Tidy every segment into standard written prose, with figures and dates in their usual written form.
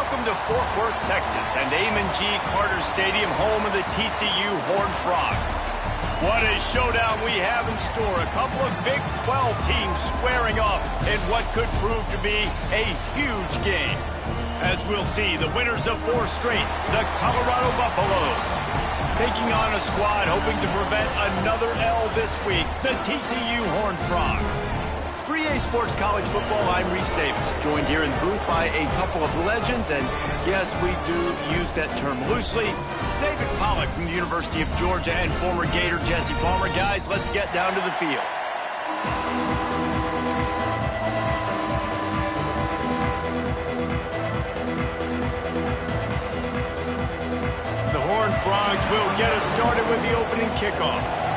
Welcome to Fort Worth, Texas, and Amon G. Carter Stadium, home of the TCU Horned Frogs. What a showdown we have in store. A couple of Big 12 teams squaring off in what could prove to be a huge game. As we'll see, the winners of 4 straight, the Colorado Buffaloes, taking on a squad hoping to prevent another L this week, the TCU Horned Frogs. For EA Sports College Football, I'm Reese Davis, joined here in the booth by a couple of legends, and yes, we do use that term loosely. David Pollack from the University of Georgia and former Gator Jesse Palmer. Guys, let's get down to the field. The Horned Frogs will get us started with the opening kickoff.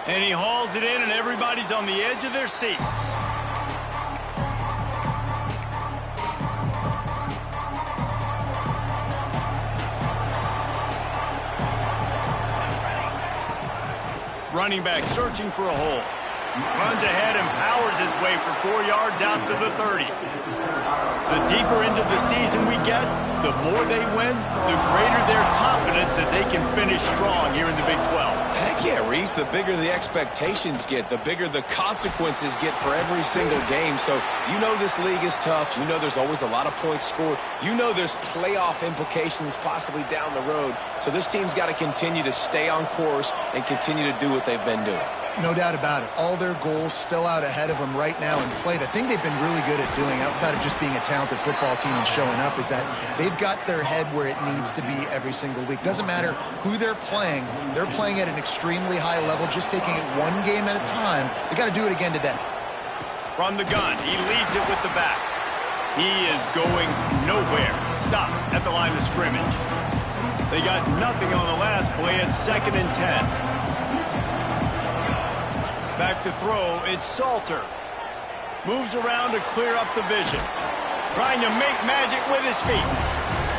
And he hauls it in, and everybody's on the edge of their seats. Running back searching for a hole. Runs ahead and powers his way for 4 yards out to the 30. The deeper into the season we get, the more they win, the greater their confidence that they can finish strong here in the Big 12. Heck yeah, Reese. The bigger the expectations get, the bigger the consequences get for every single game. So you know this league is tough. You know there's always a lot of points scored. You know there's playoff implications possibly down the road. So this team's got to continue to stay on course and continue to do what they've been doing. No doubt about it. All their goals still out ahead of them right now in play. The thing they've been really good at doing, outside of just being a talented football team and showing up, is that they've got their head where it needs to be every single week. Doesn't matter who they're playing at an extremely high level, just taking it one game at a time. They got to do it again today. From the gun, he leaves it with the back. He is going nowhere. Stop at the line of scrimmage. They got nothing on the last play. It's 2nd and 10. Back to throw, it's Salter. Moves around to clear up the vision. Trying to make magic with his feet.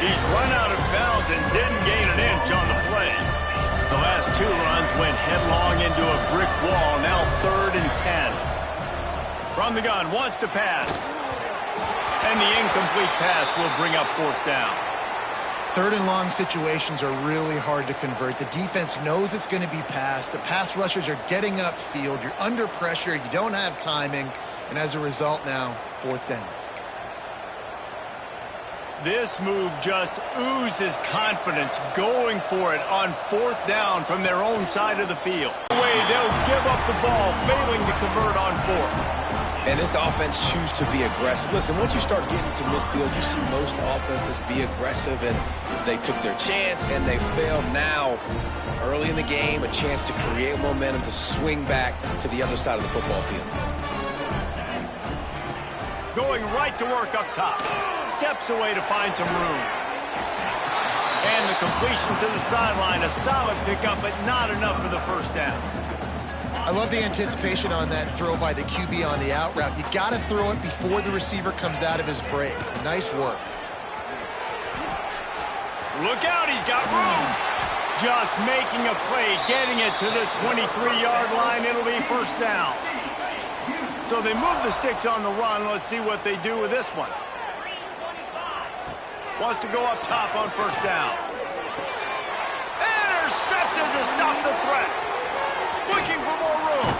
He's run out of bounds and didn't gain an inch on the play. The last 2 runs went headlong into a brick wall. Now 3rd and 10. From the gun, wants to pass. And the incomplete pass will bring up 4th down. 3rd and long situations are really hard to convert. The defense knows it's going to be passed. The pass rushers are getting upfield. You're under pressure. You don't have timing. And as a result now, 4th down. This move just oozes confidence, going for it on 4th down from their own side of the field. They'll give up the ball, failing to convert on 4th. And this offense chooses to be aggressive. Listen, once you start getting to midfield, you see most offenses be aggressive, and they took their chance, and they failed. Now, early in the game, a chance to create momentum to swing back to the other side of the football field. Going right to work up top. Steps away to find some room. And the completion to the sideline, a solid pickup, but not enough for the 1st down. I love the anticipation on that throw by the QB on the out route. You got to throw it before the receiver comes out of his break. Nice work. Look out, he's got room. Just making a play, getting it to the 23-yard line. It'll be 1st down. So they move the sticks on the run. Let's see what they do with this one. Wants to go up top on 1st down. Intercepted to stop the threat. Looking for more room.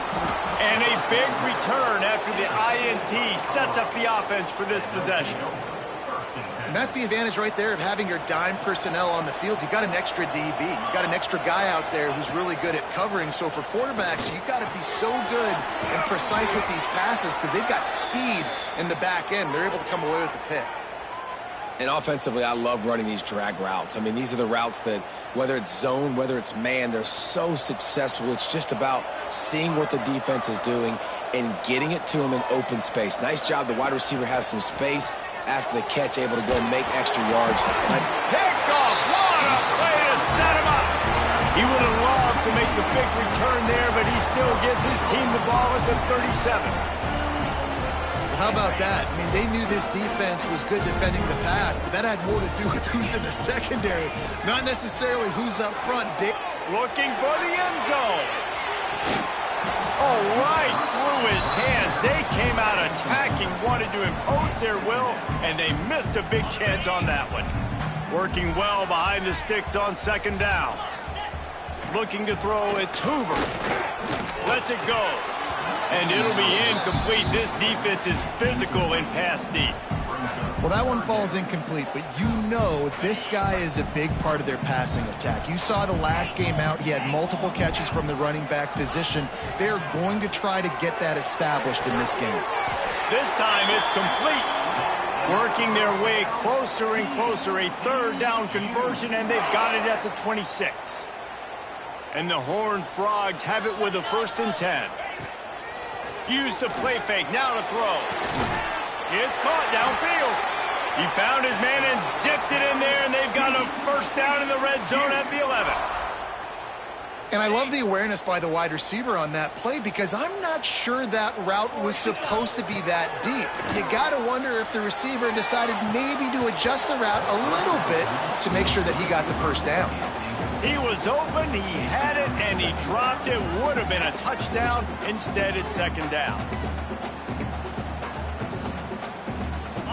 And a big return after the INT sets up the offense for this possession. And that's the advantage right there of having your dime personnel on the field. You've got an extra DB. You've got an extra guy out there who's really good at covering. So for quarterbacks, you've got to be so good and precise with these passes because they've got speed in the back end. They're able to come away with the pick. And offensively, I love running these drag routes. I mean, these are the routes that, whether it's zone, whether it's man, they're so successful. It's just about seeing what the defense is doing and getting it to them in open space. Nice job. The wide receiver has some space after the catch, able to go make extra yards. Picked off. What a play to set him up. He would have loved to make the big return there, but he still gives his team the ball at the 37. How about that? I mean, they knew this defense was good defending the pass, but that had more to do with who's in the secondary, not necessarily who's up front. Looking for the end zone. Oh, right through his hands. They came out attacking, wanted to impose their will, and they missed a big chance on that one. Working well behind the sticks on second down. Looking to throw, it's Hoover. Lets it go. And it'll be incomplete. This defense is physical in pass deep. Well, that one falls incomplete, but you know this guy is a big part of their passing attack. You saw the last game out. He had multiple catches from the running back position. They're going to try to get that established in this game. This time it's complete. Working their way closer and closer. A third down conversion, and they've got it at the 26. And the Horned Frogs have it with a 1st and 10. Use the play fake. Now to throw. It's caught downfield. He found his man and zipped it in there, and they've got a 1st down in the red zone at the 11. And I love the awareness by the wide receiver on that play because I'm not sure that route was supposed to be that deep. You got to wonder if the receiver decided maybe to adjust the route a little bit to make sure that he got the 1st down. He was open, he had it, and he dropped it. Would have been a touchdown. Instead, it's 2nd down.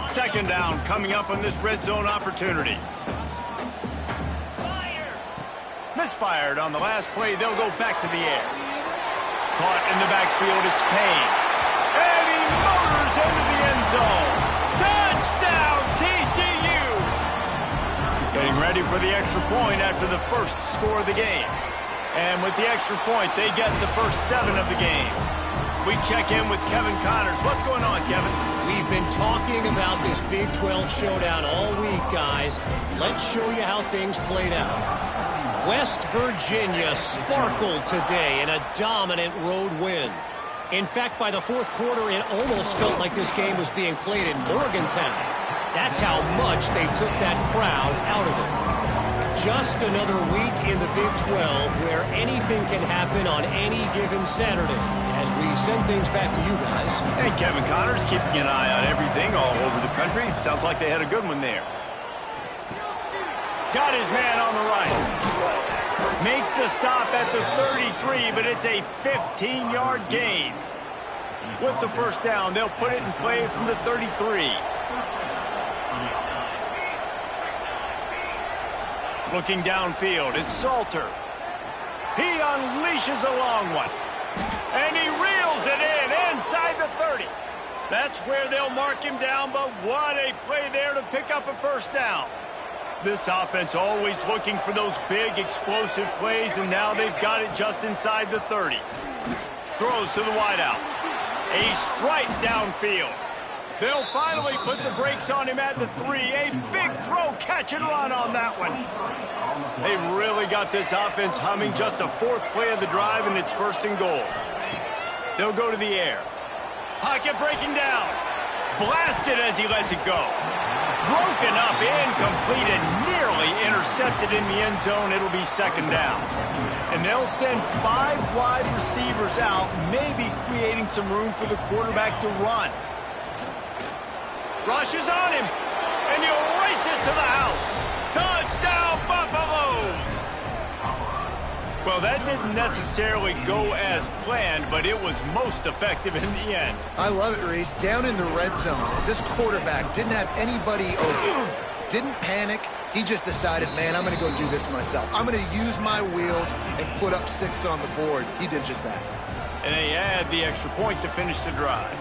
2nd down coming up on this red zone opportunity. Misfired on the last play. They'll go back to the air. Caught in the backfield. It's Payne. And he motors into the end zone. Touchdown, TCU! Getting ready for the extra point after the first score of the game. And with the extra point, they get the first 7 of the game. We check in with Kevin Connors. What's going on, Kevin? We've been talking about this Big 12 showdown all week, guys. Let's show you how things played out. West Virginia sparkled today in a dominant road win. In fact, by the 4th quarter, it almost felt like this game was being played in Morgantown. That's how much they took that crowd out of it. Just another week in the Big 12 where anything can happen on any given Saturday. As we send things back to you guys. And Kevin Connors keeping an eye on everything all over the country. Sounds like they had a good one there. Got his man on the right. Makes the stop at the 33, but it's a 15-yard gain. With the 1st down, they'll put it in play from the 33. Looking downfield, it's Salter. He unleashes a long one. And he reels it in inside the 30. That's where they'll mark him down, but what a play there to pick up a 1st down. This offense always looking for those big explosive plays, and now they've got it just inside the 30. Throws to the wideout. A strike downfield. They'll finally put the brakes on him at the 3. A big throw, catch and run on that one. They've really got this offense humming. Just a 4th play of the drive, and it's 1st and goal. They'll go to the air. Pocket breaking down. Blasted as he lets it go. Broken up, incomplete, and nearly intercepted in the end zone. It'll be 2nd down. And they'll send 5 wide receivers out, maybe creating some room for the quarterback to run. Rushes on him, and he'll race it to the house. Touchdown, Buffaloes! Well, that didn't necessarily go as planned, but it was most effective in the end. I love it, Reese. Down in the red zone, this quarterback didn't have anybody open. Didn't panic. He just decided, man, I'm going to go do this myself. I'm going to use my wheels and put up 6 on the board. He did just that. And they add the extra point to finish the drive.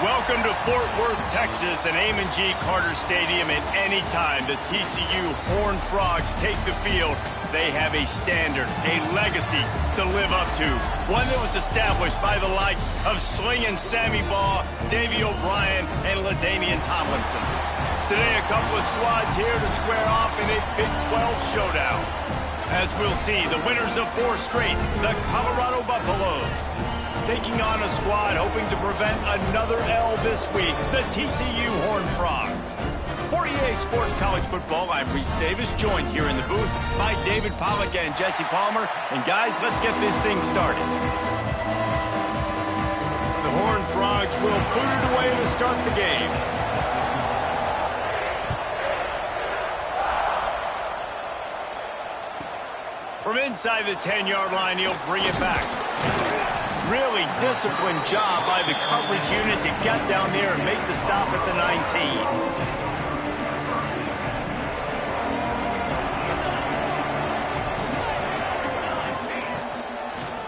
Welcome to Fort Worth, Texas, and Amon G. Carter Stadium. And anytime the TCU Horned Frogs take the field, they have a standard, a legacy to live up to. One that was established by the likes of Slingin' Sammy Baugh, Davey O'Brien, and LaDainian Tomlinson. Today, a couple of squads here to square off in a Big 12 showdown. As we'll see, the winners of 4 straight, the Colorado Buffaloes, taking on a squad hoping to prevent another L this week, the TCU Horned Frogs. For EA Sports College Football, I'm Reese Davis, joined here in the booth by David Pollack and Jesse Palmer. And guys, let's get this thing started. The Horned Frogs will boot it away to start the game. From inside the 10-yard line, he'll bring it back. Really disciplined job by the coverage unit to get down there and make the stop at the 19.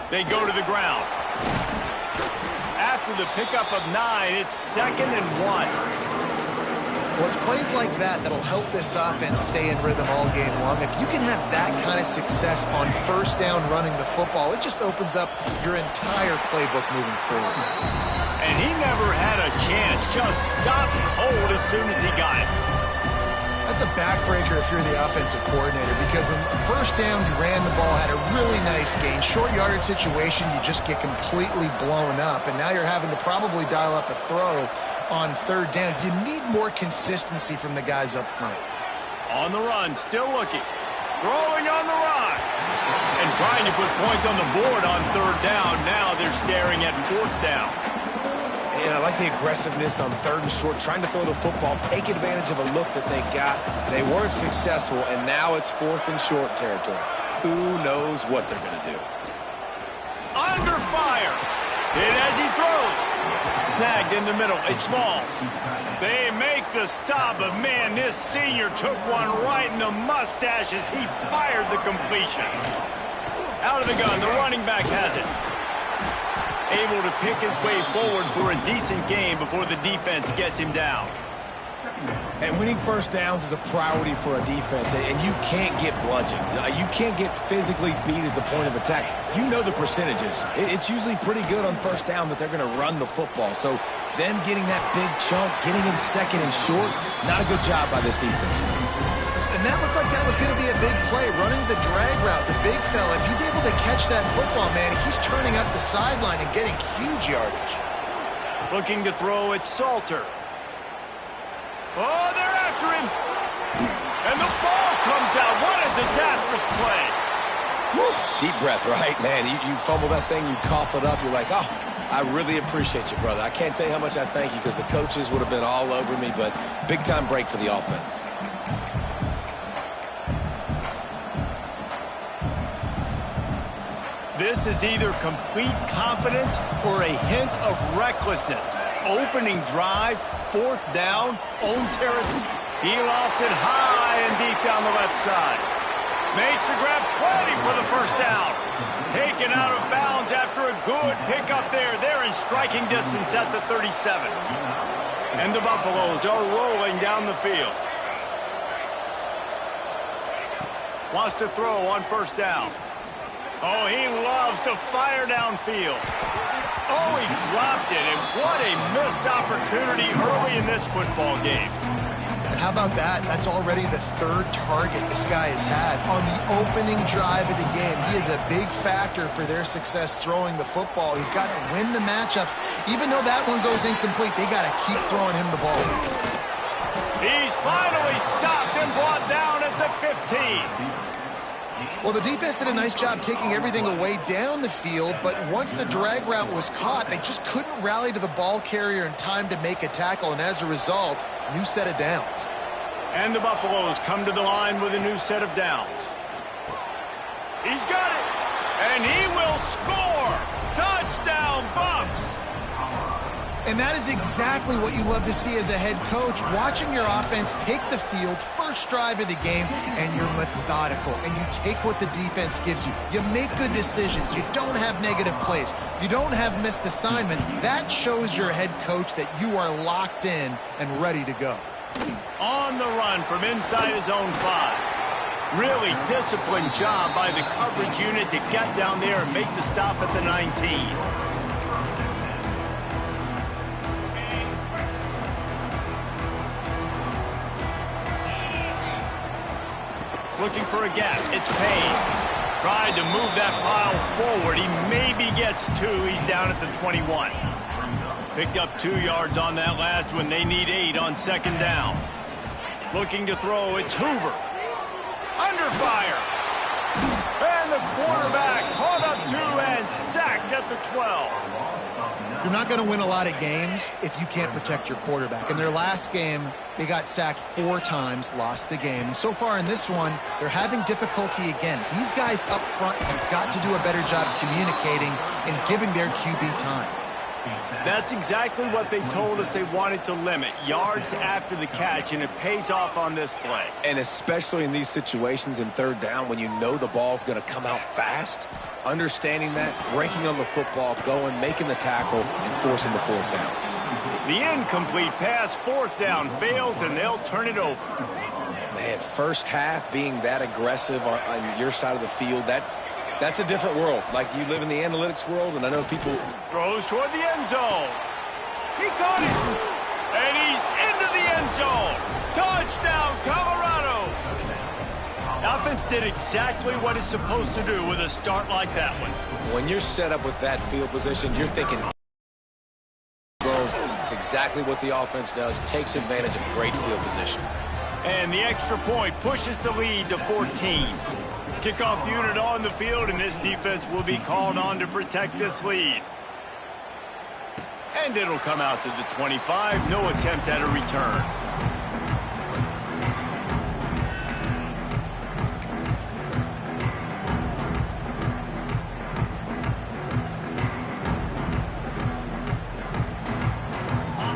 They go to the ground. After the pickup of 9, it's 2nd and 1. Well, it's plays like that that'll help this offense stay in rhythm all game long. If you can have that kind of success on first down running the football, it just opens up your entire playbook moving forward. And he never had a chance. Just stopped cold as soon as he got it. That's a backbreaker if you're the offensive coordinator, because on first down, you ran the ball, had a really nice gain. Short yardage situation, you just get completely blown up, and now you're having to probably dial up a throw on 3rd down. You need more consistency from the guys up front. On the run, still looking. Throwing on the run. And trying to put points on the board on 3rd down. Now they're staring at 4th down. And I like the aggressiveness on 3rd and short, trying to throw the football, take advantage of a look that they got. They weren't successful, and now it's 4th and short territory. Who knows what they're going to do? Under fire. Hit as he throws. Snagged in the middle. It's Smalls. They make the stop, but man, this senior took one right in the mustache as he fired the completion. Out of the gun, the running back has it. Able to pick his way forward for a decent game before the defense gets him down. And winning first downs is a priority for a defense, and you can't get bludgeoned. You can't get physically beat at the point of attack. You know the percentages. It's usually pretty good on first down that they're going to run the football. So them getting that big chunk, getting in 2nd and short, not a good job by this defense. And that looked like that was going to be a big play, running the drag route. The big fella, if he's able to catch that football, man, he's turning up the sideline and getting huge yardage. Looking to throw at Salter. Oh, they're after him. And the ball comes out. What a disastrous play. Woo. Deep breath, right? Man, you fumble that thing, you cough it up, you're like, oh, I really appreciate you, brother. I can't tell you how much I thank you, because the coaches would have been all over me, but big-time break for the offense. This is either complete confidence or a hint of recklessness. Opening drive, 4th down, own territory. He lofts it high and deep down the left side. Makes the grab, plenty for the first down. Taken out of bounds after a good pickup there. They're in striking distance at the 37. And the Buffaloes are rolling down the field. Wants to throw on first down. Oh, he loves to fire downfield. Oh, he dropped it, and what a missed opportunity early in this football game. And how about that? That's already the 3rd target this guy has had on the opening drive of the game. He is a big factor for their success throwing the football. He's got to win the matchups. Even though that one goes incomplete, they got to keep throwing him the ball. He's finally stopped and brought down at the 15. Well, the defense did a nice job taking everything away down the field, but once the drag route was caught, they just couldn't rally to the ball carrier in time to make a tackle, and as a result, new set of downs. And the Buffaloes come to the line with a new set of downs. He's got it, and he will score! Touchdown, Buffs! And that is exactly what you love to see as a head coach, watching your offense take the field, first drive of the game, and you're methodical, and you take what the defense gives you. You make good decisions. You don't have negative plays. You don't have missed assignments. That shows your head coach that you are locked in and ready to go. On the run from inside his own 5. Really disciplined job by the coverage unit to get down there and make the stop at the 19. Looking for a gap. It's Payne. Tried to move that pile forward. He maybe gets 2. He's down at the 21. Picked up 2 yards on that last one. They need 8 on second down. Looking to throw. It's Hoover. Under fire. And the quarterback caught up 2 and sacked at the 12. You're not going to win a lot of games if you can't protect your quarterback. In their last game, they got sacked 4 times, lost the game. And so far in this one, they're having difficulty again. These guys up front have got to do a better job communicating and giving their QB time. That's exactly what they told us they wanted to limit. Yards after the catch, and it pays off on this play. And especially in these situations in third down when you know the ball's going to come out fast, understanding that, breaking on the football, going, making the tackle, and forcing the 4th down. The incomplete pass, 4th down, fails, and they'll turn it over. Man, first half being that aggressive on your side of the field, that's a different world. Like, you live in the analytics world, and I know people... Throws toward the end zone. He caught it. And he's into the end zone. Touchdown, Colorado. The offense did exactly what it's supposed to do with a start like that one. When you're set up with that field position, you're thinking... It's exactly what the offense does. Takes advantage of great field position. And the extra point pushes the lead to 14. Kickoff unit on the field, and this defense will be called on to protect this lead. And it'll come out to the 25. No attempt at a return.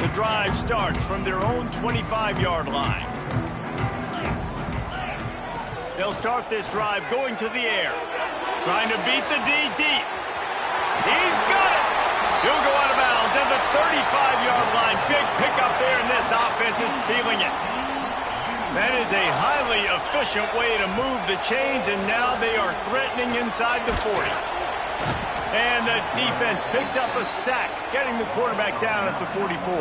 The drive starts from their own 25-yard line. They'll start this drive going to the air. Trying to beat the D deep. He's got it. He'll go out of bounds at the 35-yard line. Big pickup there, and this offense is feeling it. That is a highly efficient way to move the chains, and now they are threatening inside the 40. And the defense picks up a sack, getting the quarterback down at the 44.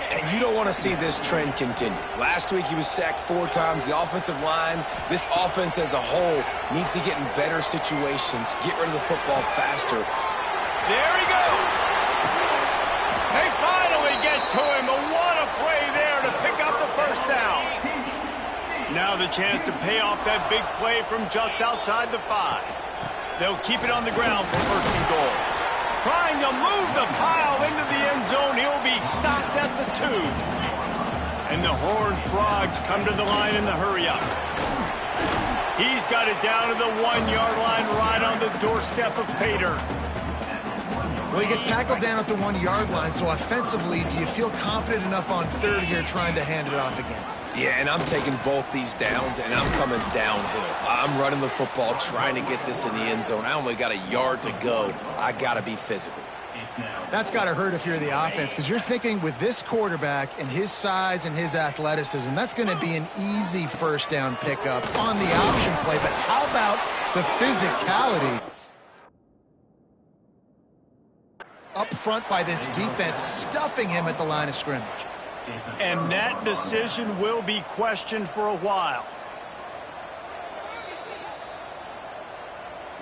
And you don't want to see this trend continue. Last week he was sacked 4 times. The offensive line, this offense as a whole, needs to get in better situations, get rid of the football faster. There he goes. They finally get to him. But what a play there to pick up the first down. Now the chance to pay off that big play from just outside the 5. They'll keep it on the ground for 1st and goal. Trying to move the pile into the end zone. He'll be stopped at the 2. And the Horned Frogs come to the line in the hurry-up. He's got it down to the 1-yard line right on the doorstep of Pater. Well, he gets tackled down at the 1-yard line, so offensively, do you feel confident enough on 3rd here trying to hand it off again? Yeah, and I'm taking both these downs, and I'm coming downhill. I'm running the football, trying to get this in the end zone. I only got a yard to go. I got to be physical. That's got to hurt if you're the offense, because you're thinking with this quarterback and his size and his athleticism, that's going to be an easy 1st down pickup on the option play. But how about the physicality up front by this defense, stuffing him at the line of scrimmage? And that decision will be questioned for a while.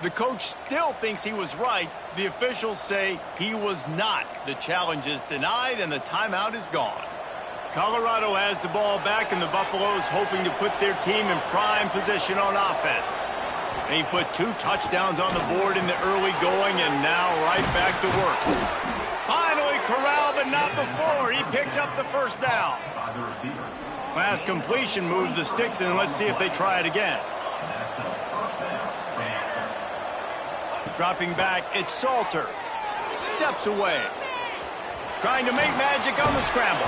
The coach still thinks he was right. The officials say he was not. The challenge is denied, and the timeout is gone. Colorado has the ball back, and the Buffaloes hoping to put their team in prime position on offense. They put 2 touchdowns on the board in the early going, and now right back to work. Finally corralled, but not before. He picks up the 1st down. Last completion moves the sticks, and let's see if they try it again. Dropping back, it's Salter. Steps away. trying to make magic on the scramble.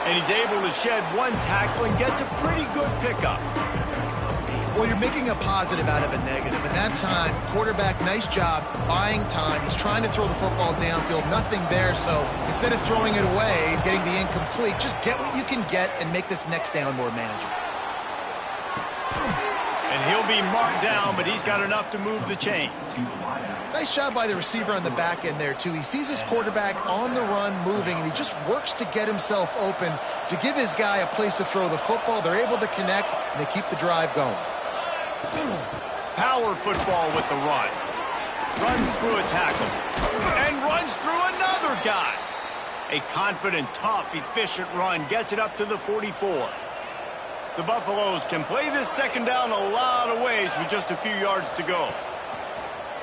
And he's able to shed one tackle and gets a pretty good pickup. Well, you're making a positive out of a negative. And that time, quarterback, nice job buying time. He's trying to throw the football downfield. Nothing there, so instead of throwing it away and getting the incomplete, just get what you can get and make this next down more manageable. And he'll be marked down, but he's got enough to move the chains. Nice job by the receiver on the back end there, too. He sees his quarterback on the run moving, and he just works to get himself open to give his guy a place to throw the football. They're able to connect, and they keep the drive going. Power football with the run. Runs through a tackle. And runs through another guy. A confident, tough, efficient run gets it up to the 44. The Buffaloes can play this second down a lot of ways with just a few yards to go.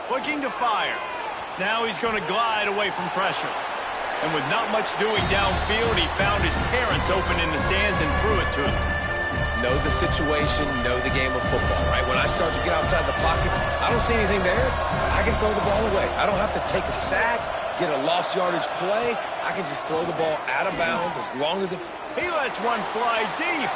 Looking to fire. Now he's going to glide away from pressure. And with not much doing downfield, he found his parents open in the stands and threw it to them. Know the situation, know the game of football, right? When I start to get outside the pocket, I don't see anything there. I can throw the ball away. I don't have to take a sack, get a lost yardage play. I can just throw the ball out of bounds as long as it... He lets one fly deep.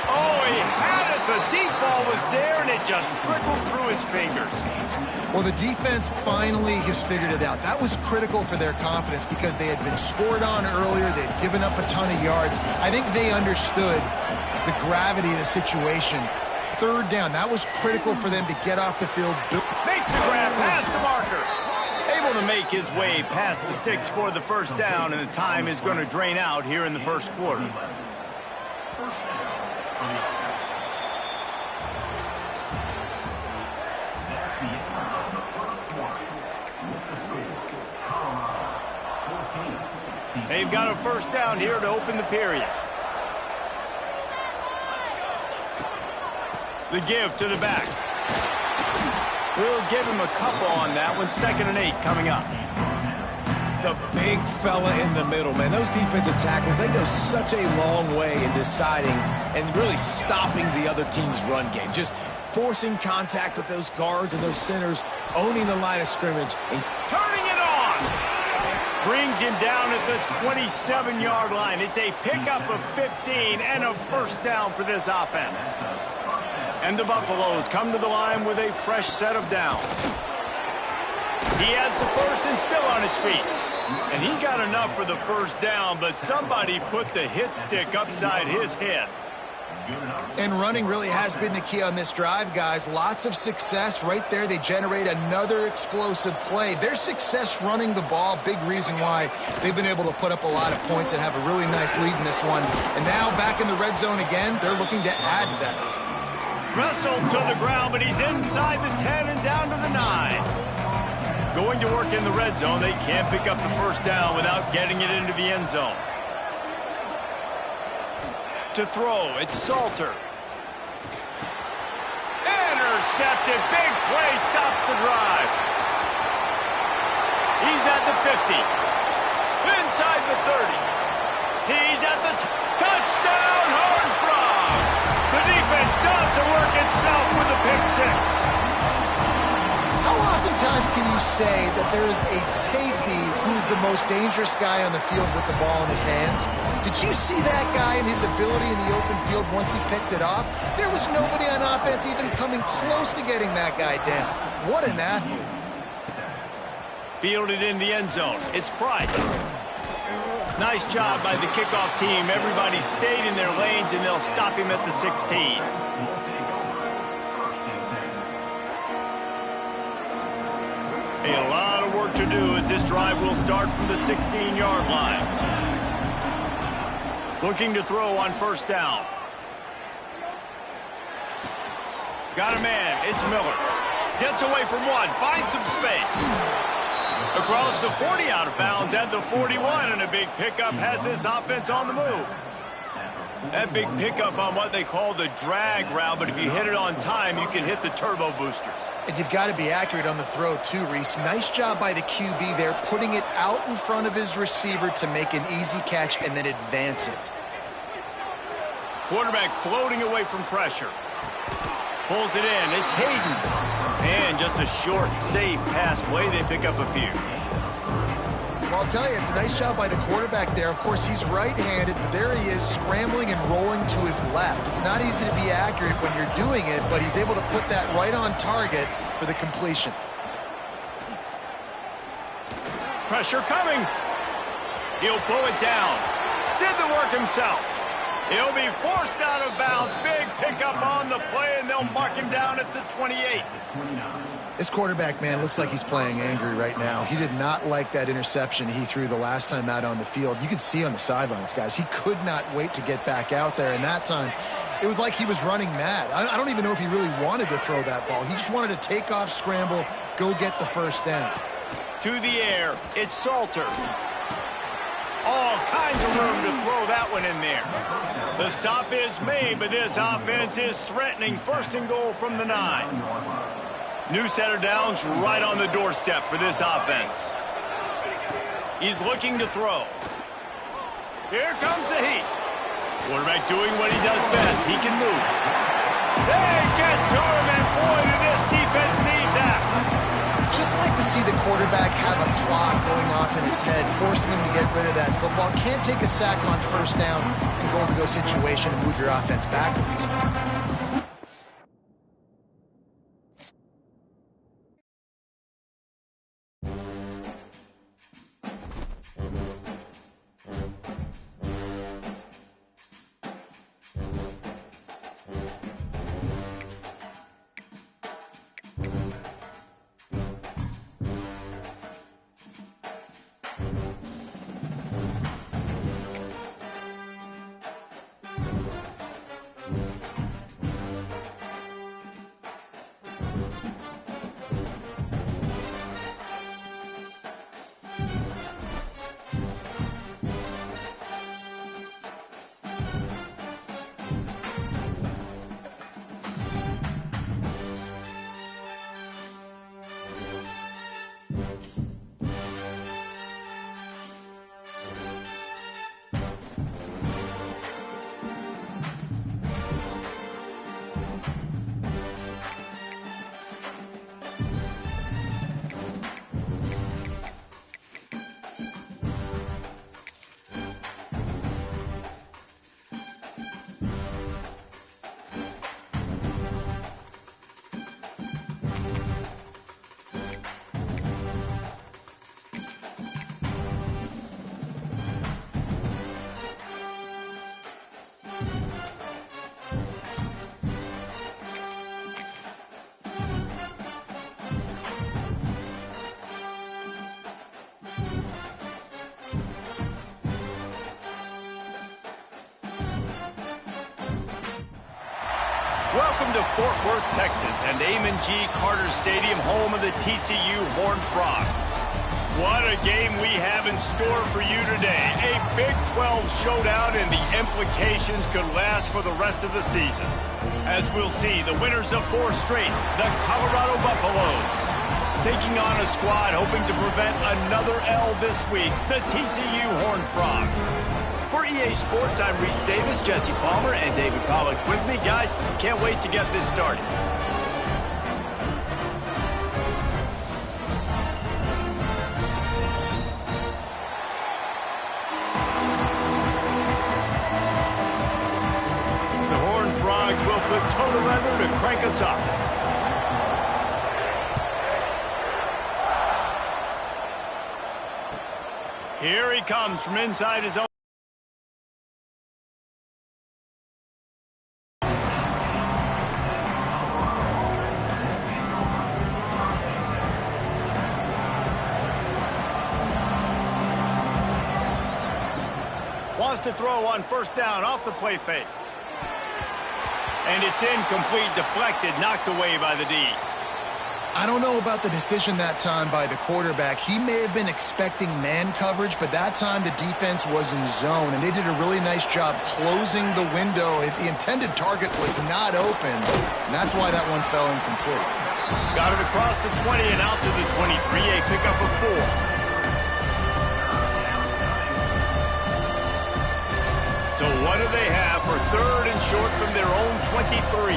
Oh, he had it. The deep ball was there, and it just trickled through his fingers. Well, the defense finally has figured it out. That was critical for their confidence because they had been scored on earlier. They had given up a ton of yards. I think they understood the gravity of the situation. Third down, that was critical for them to get off the field. Makes the grab past the marker. Able to make his way past the sticks for the first down, and the time is going to drain out here in the first quarter. They've got a first down here to open the period. The give to the back. We'll give him a couple on that one. 2nd and 8 coming up. The big fella in the middle, man. Those defensive tackles, they go such a long way in deciding and really stopping the other team's run game. Just forcing contact with those guards and those centers, owning the line of scrimmage, and turning it on. Brings him down at the 27-yard line. It's a pickup of 15 and a first down for this offense. And the Buffaloes come to the line with a fresh set of downs. He has the first and still on his feet. And he got enough for the first down, but somebody put the hit stick upside his head. And running really has been the key on this drive, guys. Lots of success right there. They generate another explosive play. Their success running the ball, big reason why they've been able to put up a lot of points and have a really nice lead in this one. And now back in the red zone again, they're looking to add to that. Wrestled to the ground, but he's inside the 10 and down to the 9. Going to work in the red zone. They can't pick up the first down without getting it into the end zone. To throw, it's Salter. Intercepted, big play, stops the drive. He's at the 50. Inside the 30. He's at the touchdown, Horned Frogs. The defense does the work itself with the pick 6. How oftentimes can you say that there is a safety who's the most dangerous guy on the field with the ball in his hands? Did you see that guy and his ability in the open field once he picked it off? There was nobody on offense even coming close to getting that guy down. What an athlete. Fielded in the end zone. It's Price. Nice job by the kickoff team. Everybody stayed in their lanes, and they'll stop him at the 16. A lot of work to do as this drive will start from the 16-yard line. Looking to throw on first down. Got a man. It's Miller. Gets away from one. Finds some space. Across the 40 out of bounds at the 41, and a big pickup has this offense on the move. That big pickup on what they call the drag route, but if you hit it on time, you can hit the turbo boosters. And you've got to be accurate on the throw, too, Reese. Nice job by the QB there, putting it out in front of his receiver to make an easy catch and then advance it. Quarterback floating away from pressure. Pulls it in. It's Hayden. And just a short, safe pass play. They pick up a few. Well, I'll tell you, it's a nice job by the quarterback there. Of course, he's right-handed, but there he is scrambling and rolling to his left. It's not easy to be accurate when you're doing it, but he's able to put that right on target for the completion. Pressure coming. He'll pull it down. Did the work himself. He'll be forced out of bounds. Big pickup on the play, and they'll mark him down at the 28. This quarterback, man, looks like he's playing angry right now. He did not like that interception he threw the last time out on the field. You could see on the sidelines, guys, he could not wait to get back out there. And that time, it was like he was running mad. I don't even know if he really wanted to throw that ball. He just wanted to take off, scramble, go get the first down. To the air, it's Salter. All kinds of room to throw that one in there. The stop is made, but this offense is threatening. First and goal from the 9. New set of downs right on the doorstep for this offense. He's looking to throw. Here comes the heat. Quarterback doing what he does best. He can move. They get to him, and boy, did this defense need that. Just like to see the quarterback have a clock going off in his head, forcing him to get rid of that football. Can't take a sack on first down and goal-to-go situation and move your offense backwards. Welcome to Fort Worth, Texas, and Amon G. Carter Stadium, home of the TCU Horned Frogs. What a game we have in store for you today. A Big 12 showdown, and the implications could last for the rest of the season. As we'll see, the winners of 4 straight, the Colorado Buffaloes, taking on a squad hoping to prevent another L this week, the TCU Horned Frogs. For EA Sports, I'm Reese Davis, Jesse Palmer, and David Pollack with me. Guys, can't wait to get this started. The Horned Frogs will put toe to leather to crank us up. Here he comes from inside his own. Wants to throw on first down off the play fake. And it's incomplete, deflected, knocked away by the D. I don't know about the decision that time by the quarterback. He may have been expecting man coverage, but that time the defense was in zone, and they did a really nice job closing the window. The intended target was not open, and that's why that one fell incomplete. Got it across the 20 and out to the 23, a pickup of 4. So what do they have for third and short from their own 23?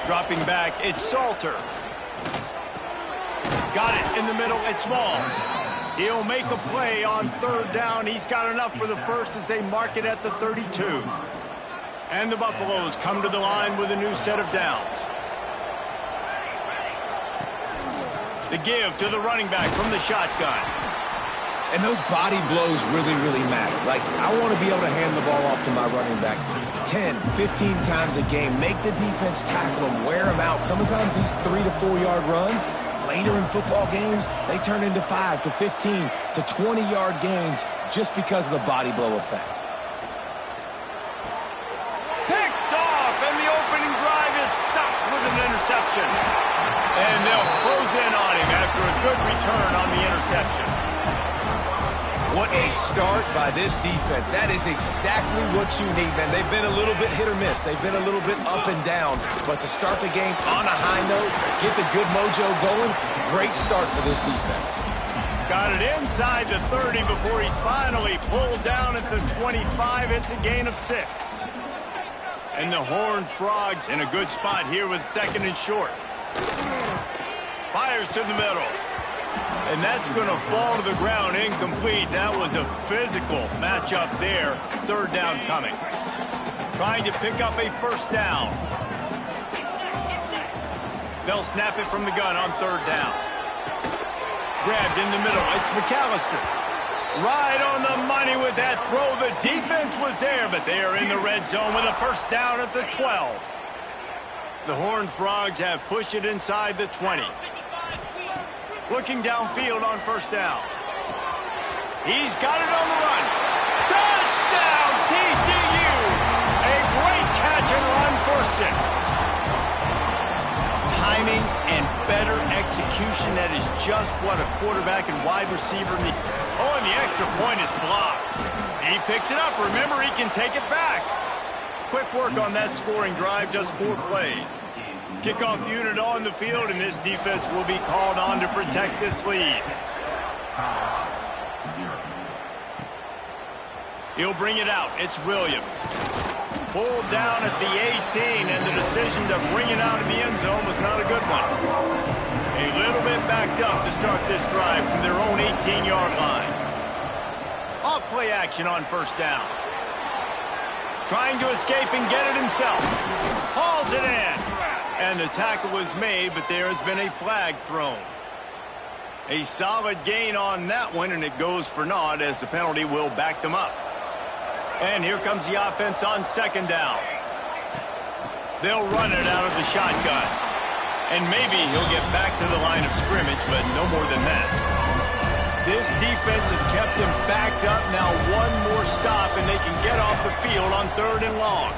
Dropping back, it's Salter. Got it in the middle, it's Smalls. He'll make a play on third down. He's got enough for the first as they mark it at the 32. And the Buffaloes come to the line with a new set of downs. The give to the running back from the shotgun. And those body blows really, really matter. Like, I want to be able to hand the ball off to my running back 10, 15 times a game. Make the defense tackle them, wear them out. Sometimes these 3 to 4 yard runs, later in football games, they turn into 5 to 15 to 20 yard gains just because of the body blow effect. Picked off, and the opening drive is stopped with an interception. And they'll close in on him after a good return on the interception. What a start by this defense. That is exactly what you need, man. They've been a little bit hit or miss. They've been a little bit up and down. But to start the game on a high note, get the good mojo going, great start for this defense. Got it inside the 30 before he's finally pulled down at the 25. It's a gain of 6. And the Horned Frogs in a good spot here with 2nd and short. Fires to the middle. And that's going to fall to the ground incomplete. That was a physical matchup there. 3rd down coming. Trying to pick up a first down. They'll snap it from the gun on 3rd down. Grabbed in the middle. It's McAllister. Right on the money with that throw. The defense was there, but they are in the red zone with a first down at the 12. The Horned Frogs have pushed it inside the 20. Looking downfield on first down. He's got it on the run. Touchdown, TCU! A great catch and run for 6. Timing and better execution, that is just what a quarterback and wide receiver need. Oh, and the extra point is blocked. He picks it up. Remember, he can take it back. Quick work on that scoring drive, just 4 plays. Kickoff unit on the field, and this defense will be called on to protect this lead. He'll bring it out. It's Williams. Pulled down at the 18, and the decision to bring it out in the end zone was not a good one. A little bit backed up to start this drive from their own 18-yard line. Off play action on first down. Trying to escape and get it himself. Hauls it in. And the tackle was made, but there has been a flag thrown. A solid gain on that one, and it goes for naught as the penalty will back them up. And here comes the offense on 2nd down. They'll run it out of the shotgun. And maybe he'll get back to the line of scrimmage, but no more than that. This defense has kept him backed up. Now one more stop, and they can get off the field on 3rd and long.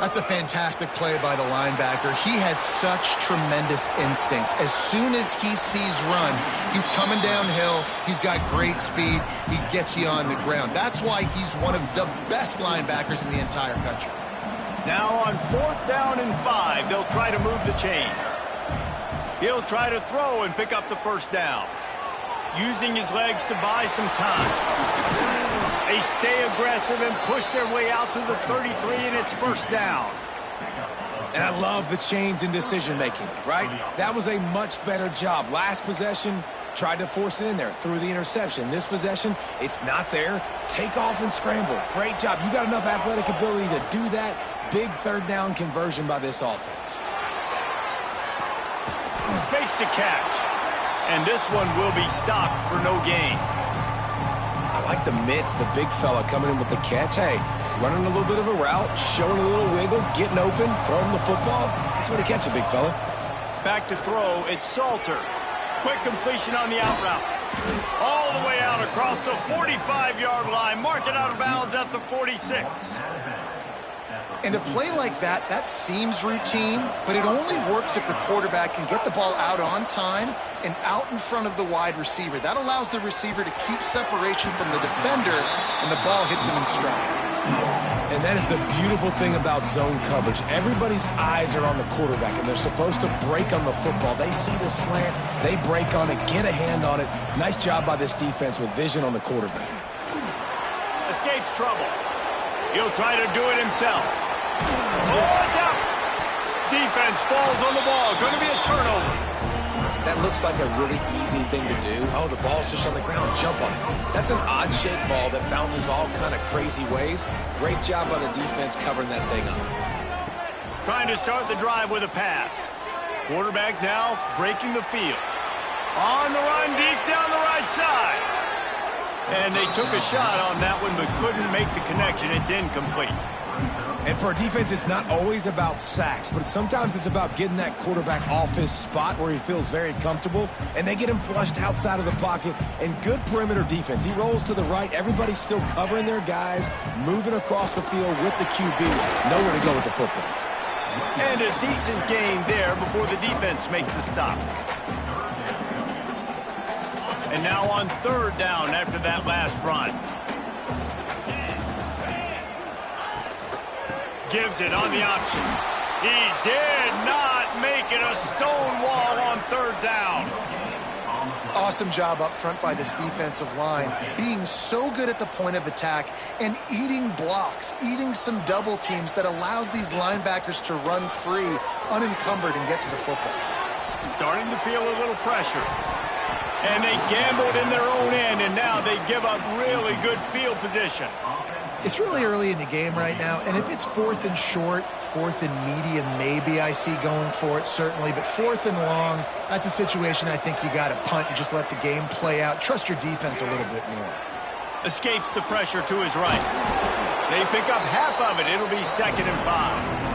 That's a fantastic play by the linebacker. He has such tremendous instincts. As soon as he sees run, he's coming downhill. He's got great speed. He gets you on the ground. That's why he's one of the best linebackers in the entire country. Now on 4th down and 5, they'll try to move the chains. He'll try to throw and pick up the first down. Using his legs to buy some time. They stay aggressive and push their way out to the 33, and it's first down. And I love the change in decision-making, right? That was a much better job. Last possession, tried to force it in there, threw the interception. This possession, it's not there. Take off and scramble. Great job. You got enough athletic ability to do that. Big 3rd down conversion by this offense. Makes the catch. And this one will be stopped for no gain. I like the mitts, the big fella coming in with the catch. Hey, running a little bit of a route, showing a little wiggle, getting open, throwing the football. That's the way to catch a big fella. Back to throw, it's Salter. Quick completion on the out route. All the way out across the 45-yard line. Mark it out of bounds at the 46. And a play like that, that seems routine, but it only works if the quarterback can get the ball out on time and out in front of the wide receiver. That allows the receiver to keep separation from the defender, and the ball hits him in stride. And that is the beautiful thing about zone coverage. Everybody's eyes are on the quarterback, and they're supposed to break on the football. They see the slant, they break on it, get a hand on it. Nice job by this defense with vision on the quarterback. Escapes trouble. He'll try to do it himself. Oh, it's out. defense falls on the ball. Going to be a turnover. That looks like a really easy thing to do. Oh, the ball's just on the ground. Jump on it. That's an odd-shaped ball that bounces all kind of crazy ways. Great job by the defense covering that thing up. Trying to start the drive with a pass. Quarterback now breaking the field. On the run deep down the right side. And they took a shot on that one but couldn't make the connection. It's incomplete. And for a defense, it's not always about sacks, but sometimes it's about getting that quarterback off his spot where he feels very comfortable, and they get him flushed outside of the pocket. And good perimeter defense. He rolls to the right. Everybody's still covering their guys, moving across the field with the QB. Nowhere to go with the football. And a decent gain there before the defense makes the stop. And now on third down after that last run. Gives it on the option. He did not make it a stone wall on third down. Awesome job up front by this defensive line, being so good at the point of attack and eating blocks, eating some double teams that allows these linebackers to run free, unencumbered, and get to the football. Starting to feel a little pressure. And they gambled in their own end, and now they give up really good field position. It's really early in the game right now, and if it's fourth and short, fourth and medium, maybe I see going for it, certainly. But fourth and long, that's a situation I think you got to punt and just let the game play out. Trust your defense a little bit more. Escapes the pressure to his right. They pick up half of it. It'll be 2nd and 5.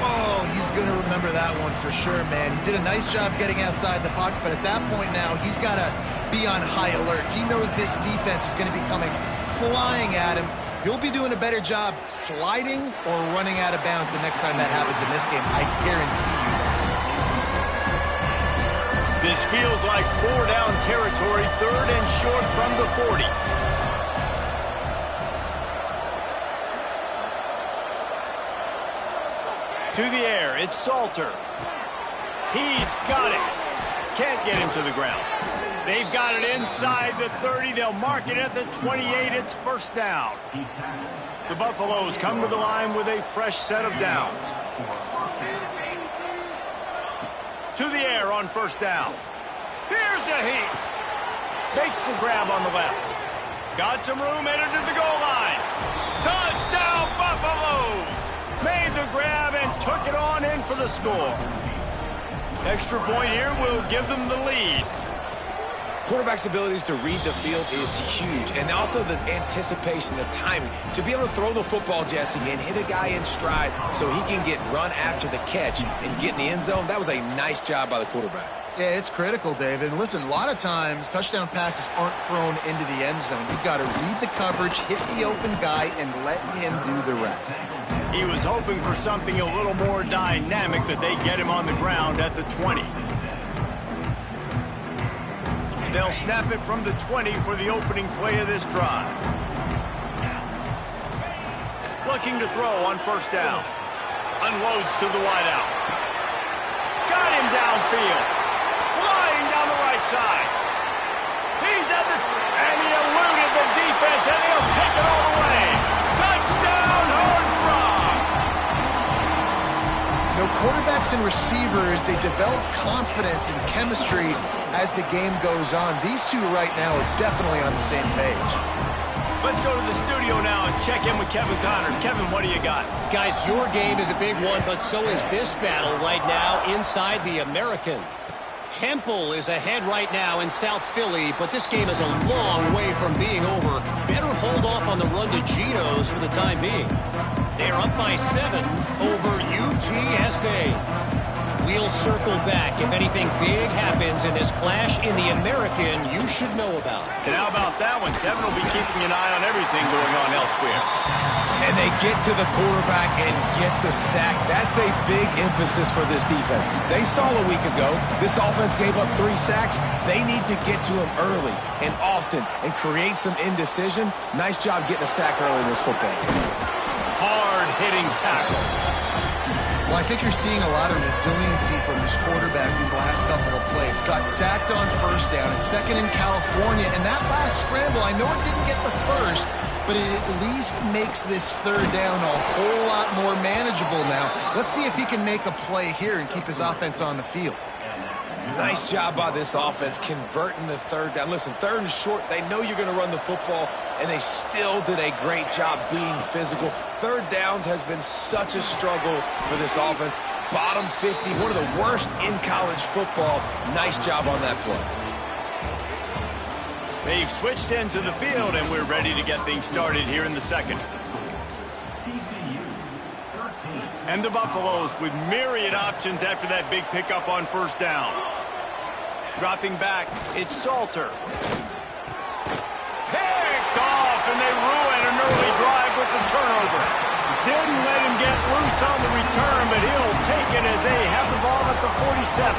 Oh, he's going to remember that one for sure, man. He did a nice job getting outside the pocket, but at that point now, he's got to be on high alert. He knows this defense is going to be coming flying at him. He'll be doing a better job sliding or running out of bounds the next time that happens in this game. I guarantee you that. This feels like 4-down territory, 3rd and short from the 40. To the air, it's Salter. He's got it. Can't get him to the ground. They've got it inside the 30. They'll mark it at the 28. It's 1st down. The Buffaloes come to the line with a fresh set of downs. To the air on 1st down. Here's a heat. Makes the grab on the left. Got some room, entered to the goal line. Touchdown, Buffaloes! Made the grab and took it on in for the score. Extra point here will give them the lead. Quarterback's abilities to read the field is huge, and also the anticipation, the timing. To be able to throw the football, Jesse, and hit a guy in stride so he can get run after the catch and get in the end zone, that was a nice job by the quarterback. Yeah, it's critical, David. And listen, a lot of times touchdown passes aren't thrown into the end zone. You've got to read the coverage, hit the open guy, and let him do the rest. He was hoping for something a little more dynamic, but they get him on the ground at the 20. They'll snap it from the 20 for the opening play of this drive. Looking to throw on 1st down. Unloads to the wideout. Got him downfield. Flying down the right side. He's at the... And he eluded the defense, and he'll take it all the way. Touchdown, Horned Frogs! You know, quarterbacks and receivers, they develop confidence and chemistry as the game goes on. These two right now are definitely on the same page. Let's go to the studio now and check in with Kevin Connors. Kevin, what do you got? Guys, your game is a big one, but so is this battle right now inside the American. Temple is ahead right now in South Philly, but this game is a long way from being over. Better hold off on the run to Geno's for the time being. They're up by 7 over UTSA. We'll circle back. If anything big happens in this clash in the American, you should know about. And how about that one? Kevin will be keeping an eye on everything going on elsewhere. And they get to the quarterback and get the sack. That's a big emphasis for this defense. They saw a week ago, this offense gave up 3 sacks. They need to get to him early and often and create some indecision. Nice job getting a sack early in this football game. Hard-hitting tackle. Well, I think you're seeing a lot of resiliency from this quarterback these last couple of plays. Got sacked on 1st down and 2nd in California. And that last scramble, I know it didn't get the first, but it at least makes this third down a whole lot more manageable now. Let's see if he can make a play here and keep his offense on the field. Nice job by this offense converting the third down. Listen, third and short, they know you're going to run the football, and they still did a great job being physical. Third downs has been such a struggle for this offense. Bottom 50, one of the worst in college football. Nice job on that play. They've switched ends of the field, and we're ready to get things started here in the second. And the Buffaloes with myriad options after that big pickup on first down. Dropping back, it's Salter. Picked off, and they ruin an early drive with the turnover. Didn't let him get loose on the return, but he'll take it as they have the ball at the 47.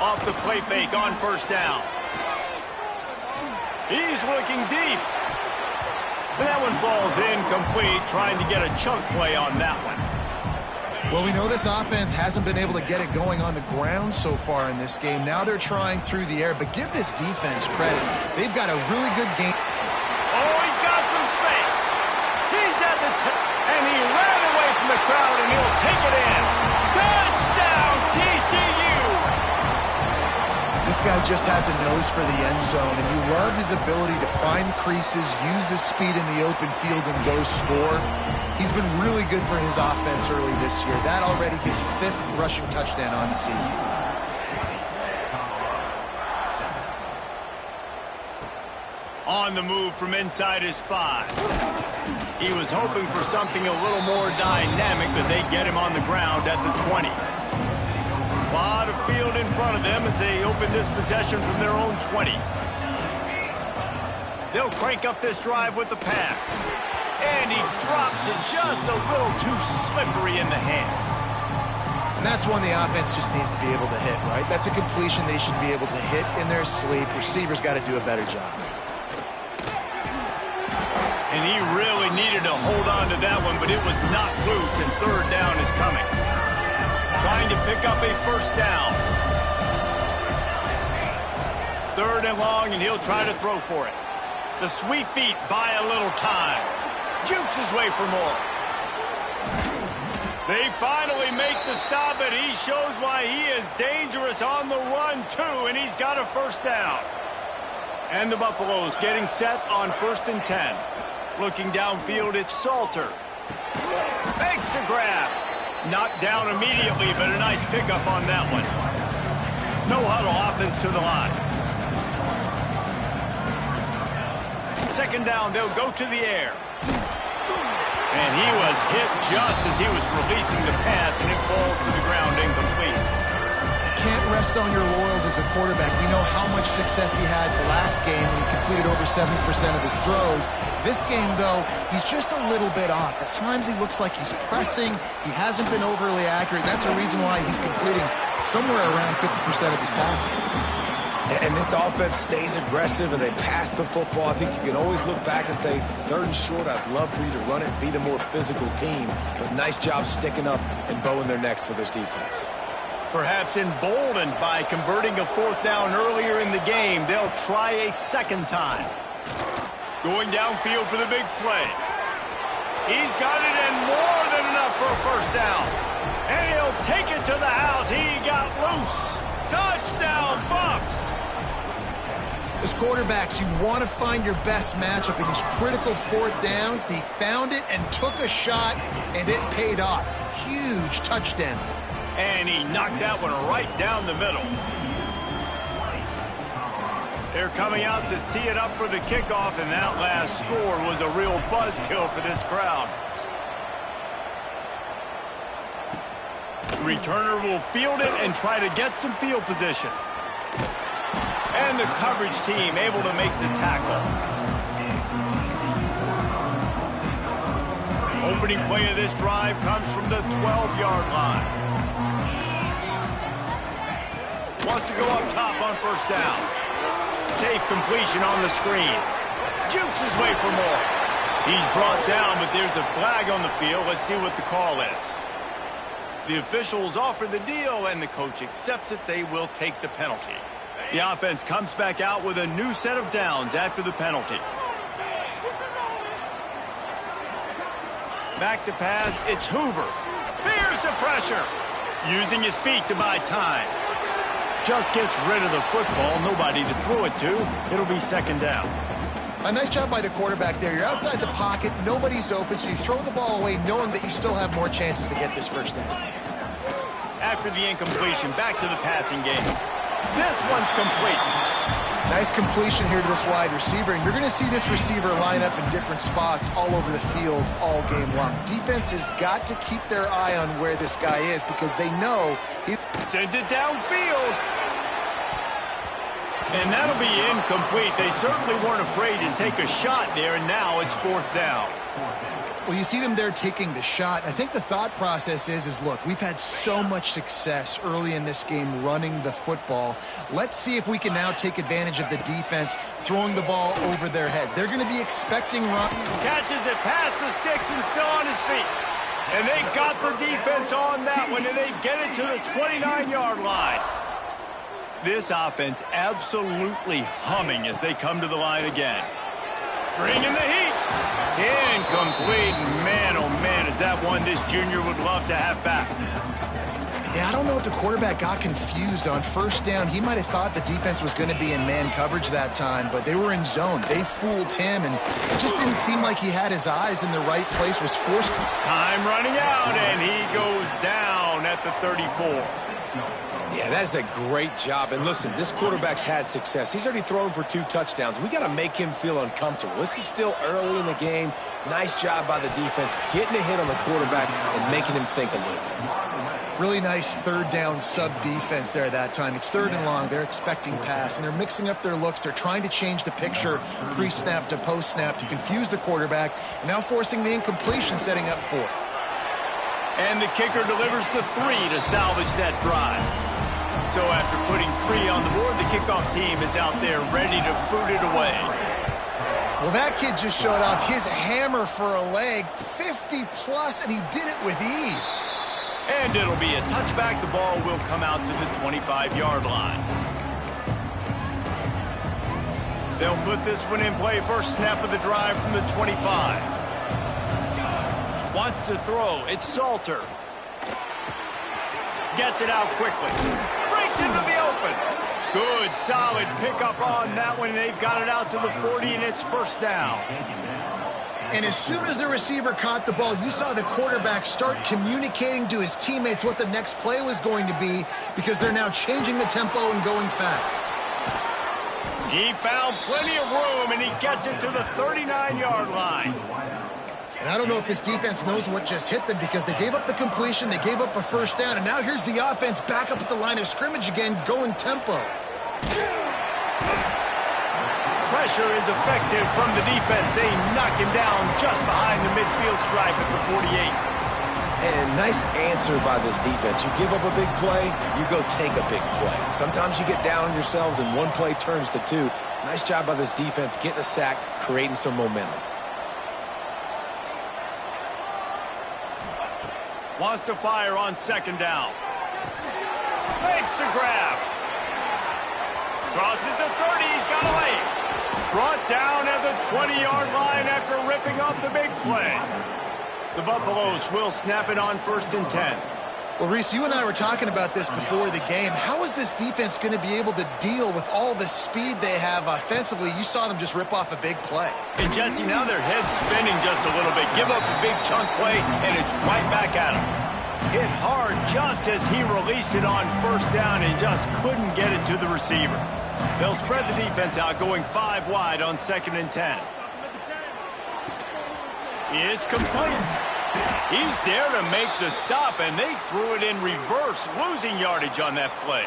Off the play fake on first down. He's looking deep. And that one falls incomplete, trying to get a chunk play on that one. Well, we know this offense hasn't been able to get it going on the ground so far in this game. Now they're trying through the air, but give this defense credit. They've got a really good game. Oh, he's got some space. He's at the and he ran away from the crowd, and he'll take it in. Touchdown, TCU! This guy just has a nose for the end zone, and you love his ability to find creases, use his speed in the open field, and go score. He's been really good for his offense early this year. That already his 5th rushing touchdown on the season. On the move from inside his 5. He was hoping for something a little more dynamic, but they get him on the ground at the 20. A lot of field in front of them as they open this possession from their own 20. They'll crank up this drive with the pass. And he drops it just a little too slippery in the hands. And that's one the offense just needs to be able to hit, right? That's a completion they should be able to hit in their sleep. Receivers got to do a better job. And he really needed to hold on to that one, but it was not loose, and third down is coming. Trying to pick up a first down. 3rd and long, and he'll try to throw for it. The sweet feet buy a little time. Jukes his way for more. They finally make the stop, and he shows why he is dangerous on the run, too, and he's got a first down. And the Buffaloes getting set on 1st and 10. Looking downfield, it's Salter. Makes the grab. Knocked down immediately, but a nice pickup on that one. No huddle offense to the line. 2nd down, they'll go to the air. And he was hit just as he was releasing the pass, and it falls to the ground incomplete. Can't rest on your laurels as a quarterback. We know how much success he had the last game when he completed over 70% of his throws. This game, though, he's just a little bit off. At times he looks like he's pressing. He hasn't been overly accurate. That's a reason why he's completing somewhere around 50% of his passes. And this offense stays aggressive, and they pass the football. I think you can always look back and say, 3rd and short, I'd love for you to run it, be the more physical team. But nice job sticking up and bowing their necks for this defense. Perhaps emboldened by converting a 4th down earlier in the game, they'll try a 2nd time. Going downfield for the big play. He's got it in more than enough for a first down. And he'll take it to the house. He got loose. Touchdown, Buffs! As quarterbacks, you want to find your best matchup in these critical 4th downs. He found it and took a shot, and it paid off. Huge touchdown. And he knocked that one right down the middle. They're coming out to tee it up for the kickoff, and that last score was a real buzzkill for this crowd. Returner will field it and try to get some field position. And the coverage team able to make the tackle. Opening play of this drive comes from the 12-yard line. Wants to go up top on first down. Safe completion on the screen. Jukes his way for more. He's brought down, but there's a flag on the field. Let's see what the call is. The officials offer the deal, and the coach accepts it. They will take the penalty. The offense comes back out with a new set of downs after the penalty. Back to pass, it's Hoover. Fears the pressure. Using his feet to buy time. Just gets rid of the football, nobody to throw it to. It'll be second down. A nice job by the quarterback there. You're outside the pocket, nobody's open, so you throw the ball away knowing that you still have more chances to get this first down. After the incompletion, back to the passing game. This one's complete. Nice completion here to this wide receiver, and you're going to see this receiver line up in different spots all over the field all game long. Defense has got to keep their eye on where this guy is because they know he sends it downfield. And that'll be incomplete. They certainly weren't afraid to take a shot there, and now it's fourth down. Well, you see them there taking the shot. I think the thought process is look, we've had so much success early in this game running the football. Let's see if we can now take advantage of the defense throwing the ball over their heads. They're going to be expecting run. Catches it past the sticks and still on his feet. And they got the defense on that one, and they get it to the 29-yard line. This offense absolutely humming as they come to the line again. Bringing the heat. Incomplete. Man, oh man, is that one this junior would love to have back. Yeah, I don't know if the quarterback got confused on first down. He might have thought the defense was going to be in man coverage that time, but they were in zone. They fooled him, and it just didn't seem like he had his eyes in the right place. Was forced. Time running out, and he goes down at the 34. Yeah, that is a great job. And listen, this quarterback's had success. He's already thrown for 2 touchdowns. We got to make him feel uncomfortable. This is still early in the game. Nice job by the defense, getting a hit on the quarterback and making him think a little bit. Really nice third down sub-defense there that time. It's third and long. They're expecting pass, and they're mixing up their looks. They're trying to change the picture pre-snap to post-snap to confuse the quarterback, and now forcing the incompletion, setting up fourth. And the kicker delivers the 3 to salvage that drive. So after putting 3 on the board, the kickoff team is out there ready to boot it away. Well, that kid just showed off his hammer for a leg, 50-plus, and he did it with ease. And it'll be a touchback. The ball will come out to the 25-yard line. They'll put this one in play. First snap of the drive from the 25. Wants to throw. It's Salter. Gets it out quickly. Breaks into the open. Good, solid pickup on that one. They've got it out to the 40, and it's first down. And as soon as the receiver caught the ball, you saw the quarterback start communicating to his teammates what the next play was going to be because they're now changing the tempo and going fast. He found plenty of room, and he gets it to the 39-yard line. And I don't know if this defense knows what just hit them because they gave up the completion, they gave up a first down, and now here's the offense back up at the line of scrimmage again, going tempo. Pressure is effective from the defense. They knock him down just behind the midfield stripe at the 48. And nice answer by this defense. You give up a big play, you go take a big play. Sometimes you get down on yourselves and one play turns to 2. Nice job by this defense getting a sack, creating some momentum. Wants to fire on second down. Makes the grab. Crosses the 30. He's got a lane. Brought down at the 20-yard line after ripping off the big play. The Buffaloes will snap it on first and 10. Well, Reese, you and I were talking about this before the game. How is this defense going to be able to deal with all the speed they have offensively? You saw them just rip off a big play. And, Jesse, now their head's spinning just a little bit. Give up a big chunk play, and it's right back at him. Hit hard just as he released it on first down and just couldn't get it to the receiver. They'll spread the defense out, going 5 wide on second and 10. It's complete. He's there to make the stop, and they threw it in reverse, losing yardage on that play.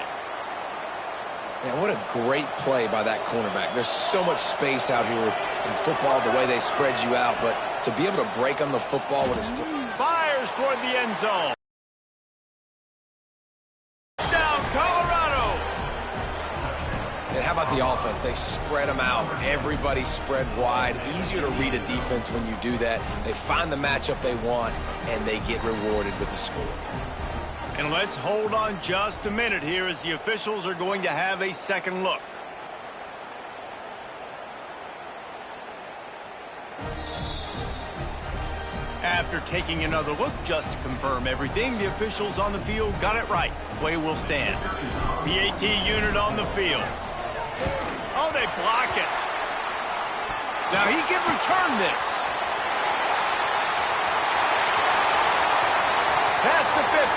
Man, what a great play by that cornerback. There's so much space out here in football, the way they spread you out, but to be able to break on the football when it's... Fires toward the end zone. Touchdown, Colorado! And how about the offense? They spread them out. Everybody spread wide. Easier to read a defense when you do that. They find the matchup they want, and they get rewarded with the score. And let's hold on just a minute here as the officials are going to have a second look. After taking another look just to confirm everything, the officials on the field got it right. Play will stand. PAT unit on the field. Oh, they block it. Now he can return this. Past the 50,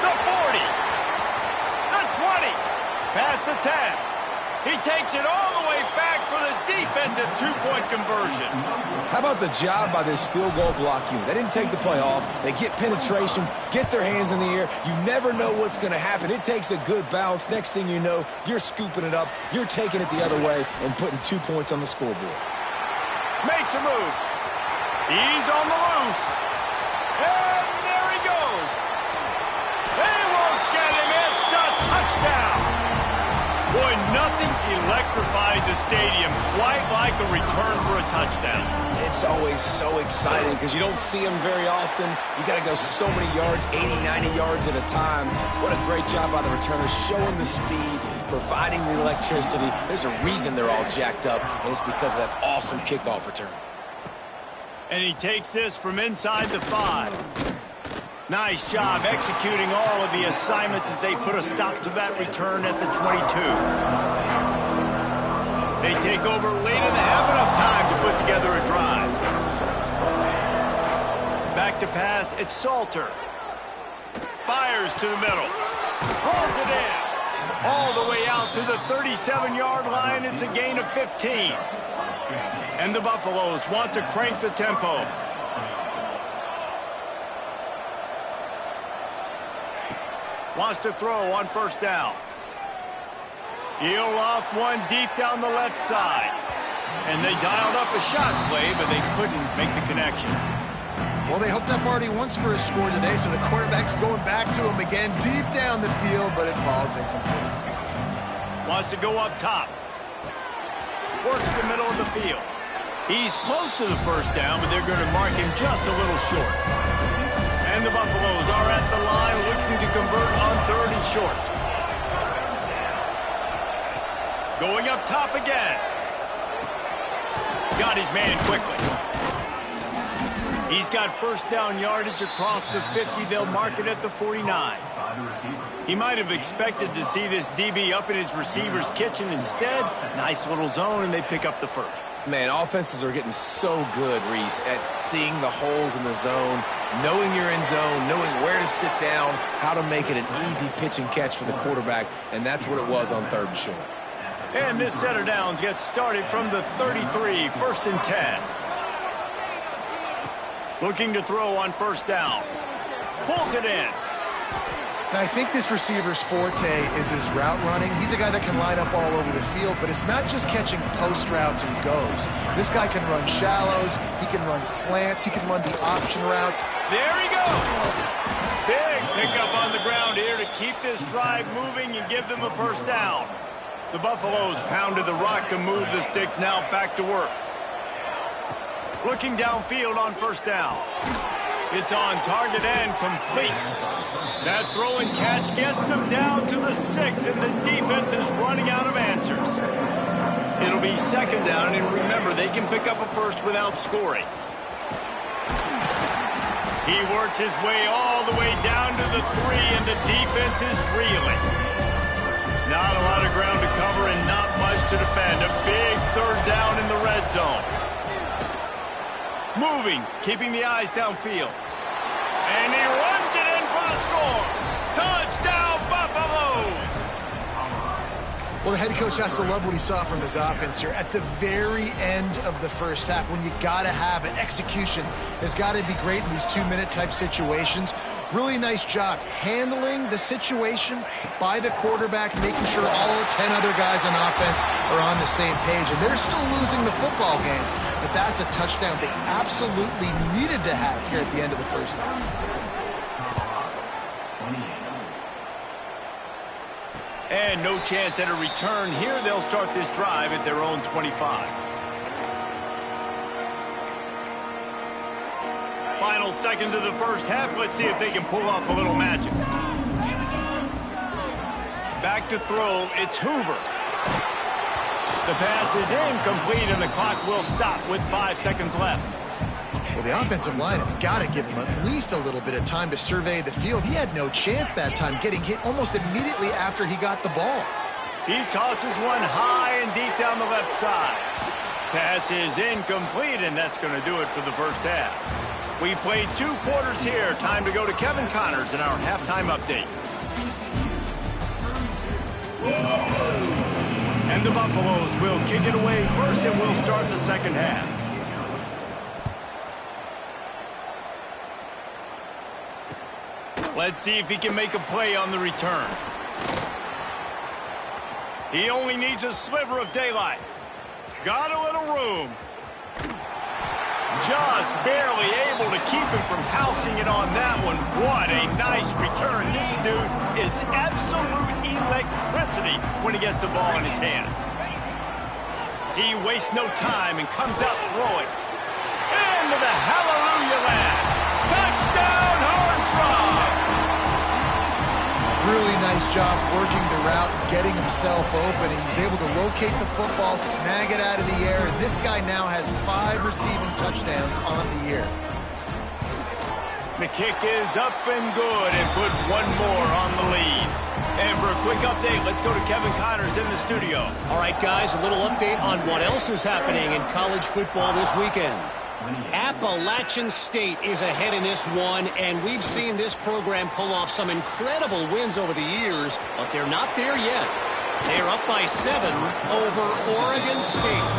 the 40, the 20, past the 10. He takes it all the way back for the defensive two-point conversion. How about the job by this field goal block unit? They didn't take the play off. They get penetration, get their hands in the air. You never know what's going to happen. It takes a good bounce. Next thing you know, you're scooping it up. You're taking it the other way and putting 2 points on the scoreboard. Makes a move. He's on the loose. And there he goes. They won't get him. It's a touchdown. Boy, nothing electrifies a stadium quite like a return for a touchdown. It's always so exciting because you don't see them very often. You got to go so many yards, 80, 90 yards at a time. What a great job by the returners, showing the speed, providing the electricity. There's a reason they're all jacked up, and it's because of that awesome kickoff return. And he takes this from inside the 5. Nice job executing all of the assignments as they put a stop to that return at the 22. They take over late and have enough time to put together a drive. Back to pass, it's Salter. Fires to the middle. Pulls it in. All the way out to the 37-yard line. It's a gain of 15. And the Buffaloes want to crank the tempo. Wants to throw on first down. He'll loft one deep down the left side. And they dialed up a shot play, but they couldn't make the connection. Well, they hooked up already once for a score today, so the quarterback's going back to him again deep down the field, but it falls incomplete. Wants to go up top. Works the middle of the field. He's close to the first down, but they're going to mark him just a little short. And the Buffaloes are at the line looking to convert on 3rd and short. Going up top again. Got his man quickly. He's got first down yardage across the 50. They'll mark it at the 49. He might have expected to see this DB up in his receiver's kitchen. Instead, nice little zone, and they pick up the first. Man, offenses are getting so good, Reese, at seeing the holes in the zone, knowing you're in zone, knowing where to sit down, how to make it an easy pitch and catch for the quarterback, and that's what it was on 3rd and short. And this set of downs gets started from the 33, 1st and 10. Looking to throw on first down. Pulls it in. Now, I think this receiver's forte is his route running. He's a guy that can line up all over the field, but it's not just catching post routes and goes. This guy can run shallows, he can run slants, he can run the option routes. There he goes. Big pickup on the ground here to keep this drive moving and give them a first down. The Buffaloes pounded the rock to move the sticks, now back to work. Looking downfield on first down. It's on target and complete. That throw and catch gets them down to the 6, and the defense is running out of answers. It'll be 2nd down, and remember, they can pick up a first without scoring. He works his way all the way down to the 3, and the defense is reeling. Not a lot of ground to cover and not much to defend. A big 3rd down in the red zone. Moving, keeping the eyes downfield. And he runs it in for the score. Touchdown, Buffaloes! Well, the head coach has to love what he saw from his offense here at the very end of the first half, when you got to have it. Execution has got to be great in these 2-minute type situations. Really nice job handling the situation by the quarterback, making sure all 10 other guys on offense are on the same page. And they're still losing the football game, but that's a touchdown they absolutely needed to have here at the end of the first half. And no chance at a return here. They'll start this drive at their own 25. Final seconds of the first half. Let's see if they can pull off a little magic. back to throw. It's Hoover. The pass is incomplete, and the clock will stop with 5 seconds left. Well, the offensive line has got to give him at least a little bit of time to survey the field. He had no chance that time, getting hit almost immediately after he got the ball. He tosses one high and deep down the left side. Pass is incomplete, and that's going to do it for the first half. We played 2 quarters here. Time to go to Kevin Connors in our halftime update. And the Buffaloes will kick it away first, and we'll start the second half. Let's see if he can make a play on the return. He only needs a sliver of daylight. Got a little room. Just barely able to keep him from housing it on that one. What a nice return. This dude is absolute electricity when he gets the ball in his hands. He wastes no time and comes out throwing. Into the hallelujah land. Touchdown, Horned Frogs! Really nice job working the route and getting himself open. He was able to locate the football, snag it out of the air, and this guy now has 5 receiving touchdowns on the year. The kick is up and good, and put one more on the lead. And for a quick update, let's go to Kevin Connors in the studio. All right, guys, a little update on what else is happening in college football this weekend. Appalachian State is ahead in this one, and we've seen this program pull off some incredible wins over the years, but they're not there yet. They're up by 7 over Oregon State.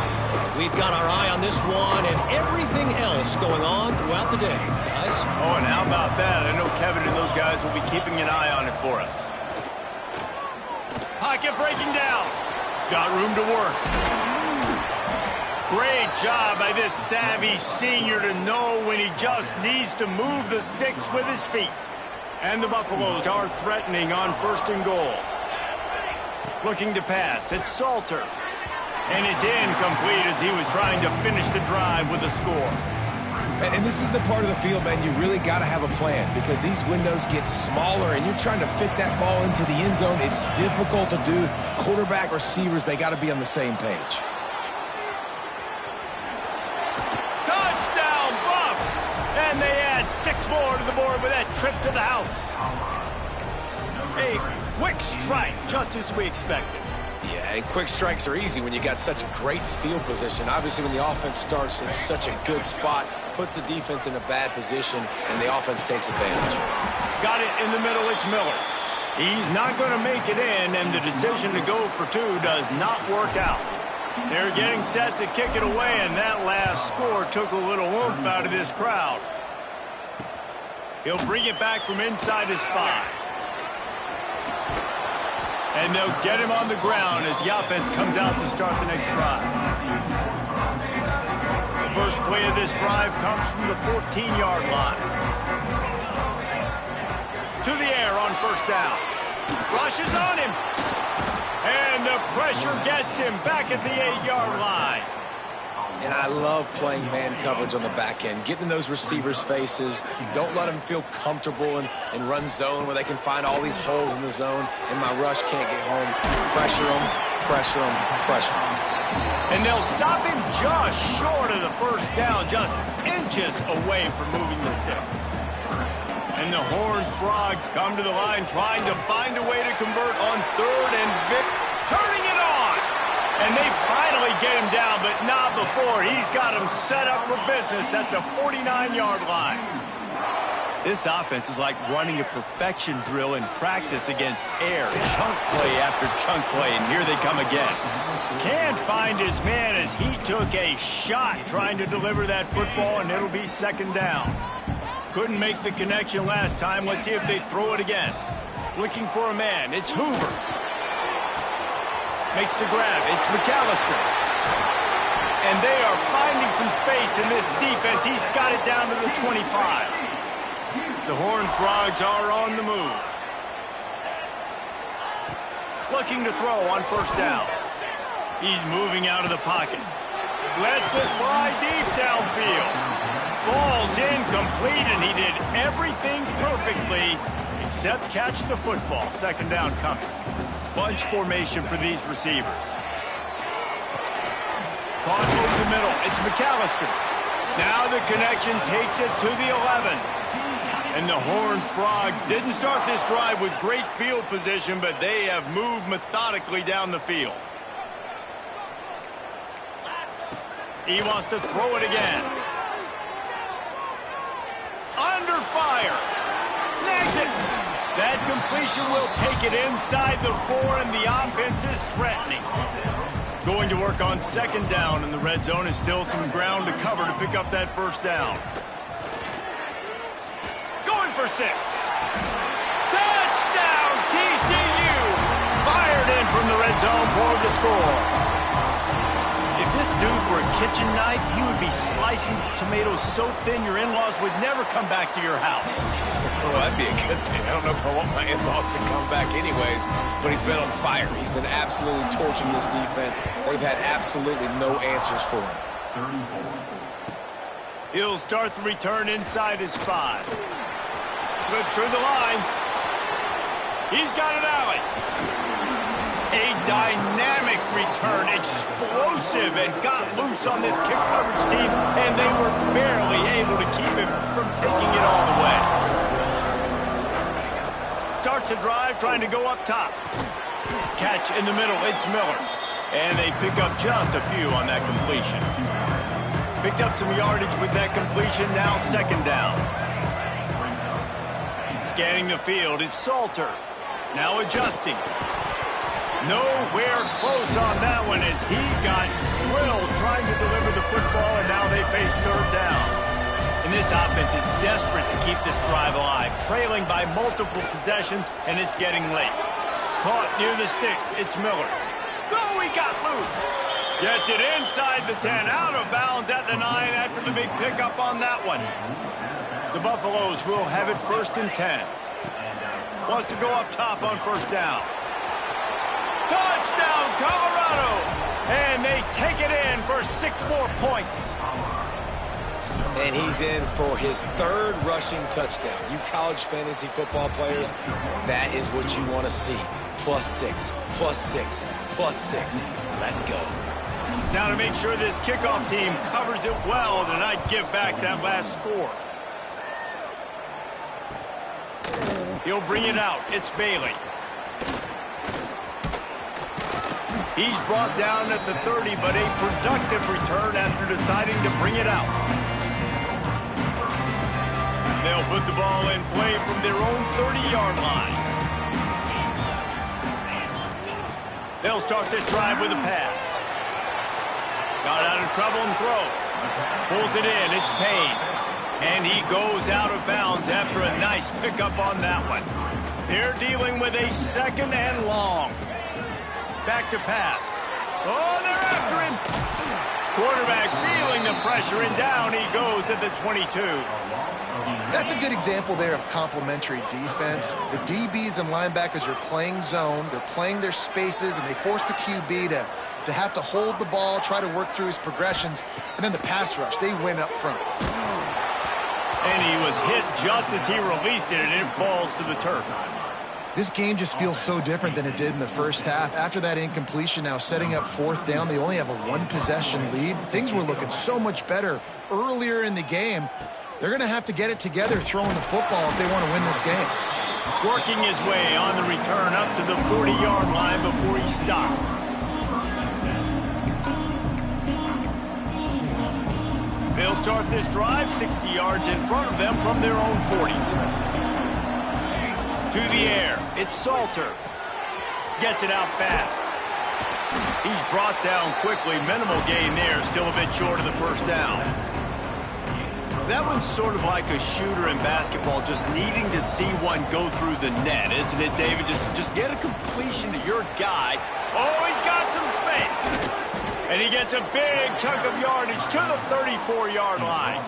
We've got our eye on this one and everything else going on throughout the day, guys. Oh, and how about that? I know Kevin and those guys will be keeping an eye on it for us. Pocket breaking down. Got room to work. Great job by this savvy senior to know when he just needs to move the sticks with his feet. And the Buffaloes are threatening on 1st and goal. Looking to pass. It's Salter. And it's incomplete as he was trying to finish the drive with a score. And this is the part of the field, man, you really got to have a plan because these windows get smaller and you're trying to fit that ball into the end zone. It's difficult to do. Quarterback, receivers, they got to be on the same page. And they add 6 more to the board with that trip to the house. A quick strike, just as we expected. Yeah, and quick strikes are easy when you got such a great field position. Obviously, when the offense starts in such a good spot, puts the defense in a bad position, and the offense takes advantage. Got it in the middle, it's Miller. He's not going to make it in, and the decision to go for 2 does not work out. They're getting set to kick it away, and that last score took a little oomph out of this crowd. He'll bring it back from inside his 5. And they'll get him on the ground as the offense comes out to start the next drive. The first play of this drive comes from the 14-yard line. To the air on 1st down. Rushes on him. And the pressure gets him back at the 8-yard line. And I love playing man coverage on the back end, getting in those receivers' faces. Don't let them feel comfortable and run zone where they can find all these holes in the zone, and my rush can't get home. Pressure them, pressure them, pressure them. And they'll stop him just short of the 1st down, just inches away from moving the sticks. And the Horned Frogs come to the line trying to find a way to convert on 3rd and Vic, turning it on. And they finally get him down, but not before. He's got him set up for business at the 49-yard line. This offense is like running a perfection drill in practice against air. Chunk play after chunk play, and here they come again. Can't find his man as he took a shot trying to deliver that football, and it'll be 2nd down. Couldn't make the connection last time. Let's see if they throw it again. Looking for a man. It's Hoover. Makes the grab. It's McAllister. And they are finding some space in this defense. He's got it down to the 25. The Horned Frogs are on the move. Looking to throw on 1st down. He's moving out of the pocket. Lets it fly deep downfield. Falls incomplete, and he did everything perfectly except catch the football. 2nd down coming. bunch formation for these receivers. Caught over the middle. It's McAllister. Now the connection takes it to the 11. And the Horned Frogs didn't start this drive with great field position, but they have moved methodically down the field. He wants to throw it again. Under fire. Snags it. That completion will take it inside the 4, and the offense is threatening. Going to work on second down, and the red zone is still some ground to cover to pick up that first down. Going for 6. Touchdown, TCU! Fired in from the red zone for the score. If this dude were a kitchen knife, he would be slicing tomatoes so thin your in-laws would never come back to your house. Well, that'd be a good thing. I don't know if I want my in-laws to come back anyways, but he's been on fire. He's been absolutely torching this defense. They've had absolutely no answers for him. He'll start the return inside his 5. Slips through the line. He's got an alley. A dynamic return, explosive, and got loose on this kick coverage team, and they were barely able to keep him from taking it all the way. Starts a drive, trying to go up top. Catch in the middle, it's Miller. And they pick up just a few on that completion. Picked up some yardage with that completion, now second down. Scanning the field, it's Salter. Now adjusting. Nowhere close on that one as he got drilled trying to deliver the football, and now they face third down. And this offense is desperate to keep this drive alive, trailing by multiple possessions, and it's getting late. Caught near the sticks, it's Miller. Oh, he got loose. Gets it inside the 10, out of bounds at the 9 after the big pickup on that one. The Buffaloes will have it 1st and 10. Wants to go up top on first down. Touchdown, Colorado! And they take it in for 6 more points. And he's in for his 3rd rushing touchdown. You college fantasy football players, that is what you want to see. +6, +6, +6. Let's go. Now to make sure this kickoff team covers it well tonight, give back that last score. He'll bring it out. It's Bailey. He's brought down at the 30, but a productive return after deciding to bring it out. They'll put the ball in play from their own 30-yard line. They'll start this drive with a pass. Got out of trouble and throws. Pulls it in. It's Payne. And he goes out of bounds after a nice pickup on that one. They're dealing with a 2nd and long. Back to pass. Oh, they're after him. Quarterback feeling the pressure, and down he goes at the 22. That's a good example there of complementary defense. The DBs and linebackers are playing zone. They're playing their spaces, and they force the QB to have to hold the ball, try to work through his progressions, and then the pass rush. They win up front. And he was hit just as he released it, and it falls to the turf. This game just feels so different than it did in the first half. After that incompletion, now setting up 4th down, they only have a 1-possession lead. Things were looking so much better earlier in the game. They're going to have to get it together throwing the football if they want to win this game. Working his way on the return up to the 40-yard line before he stopped. They'll start this drive 60 yards in front of them from their own 40. To the air, it's Salter. Gets it out fast. He's brought down quickly. Minimal gain there, still a bit short of the first down. That one's sort of like a shooter in basketball, just needing to see one go through the net, isn't it, David? Just get a completion to your guy. Oh, he's got some space. And he gets a big chunk of yardage to the 34-yard line.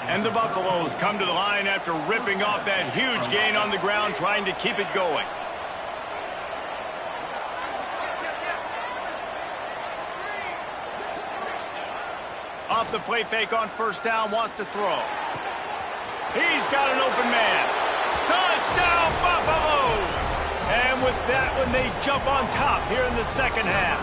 And the Buffaloes come to the line after ripping off that huge gain on the ground, trying to keep it going. Off the play fake on first down, wants to throw. He's got an open man. Touchdown, Buffaloes! And with that when they jump on top here in the second half.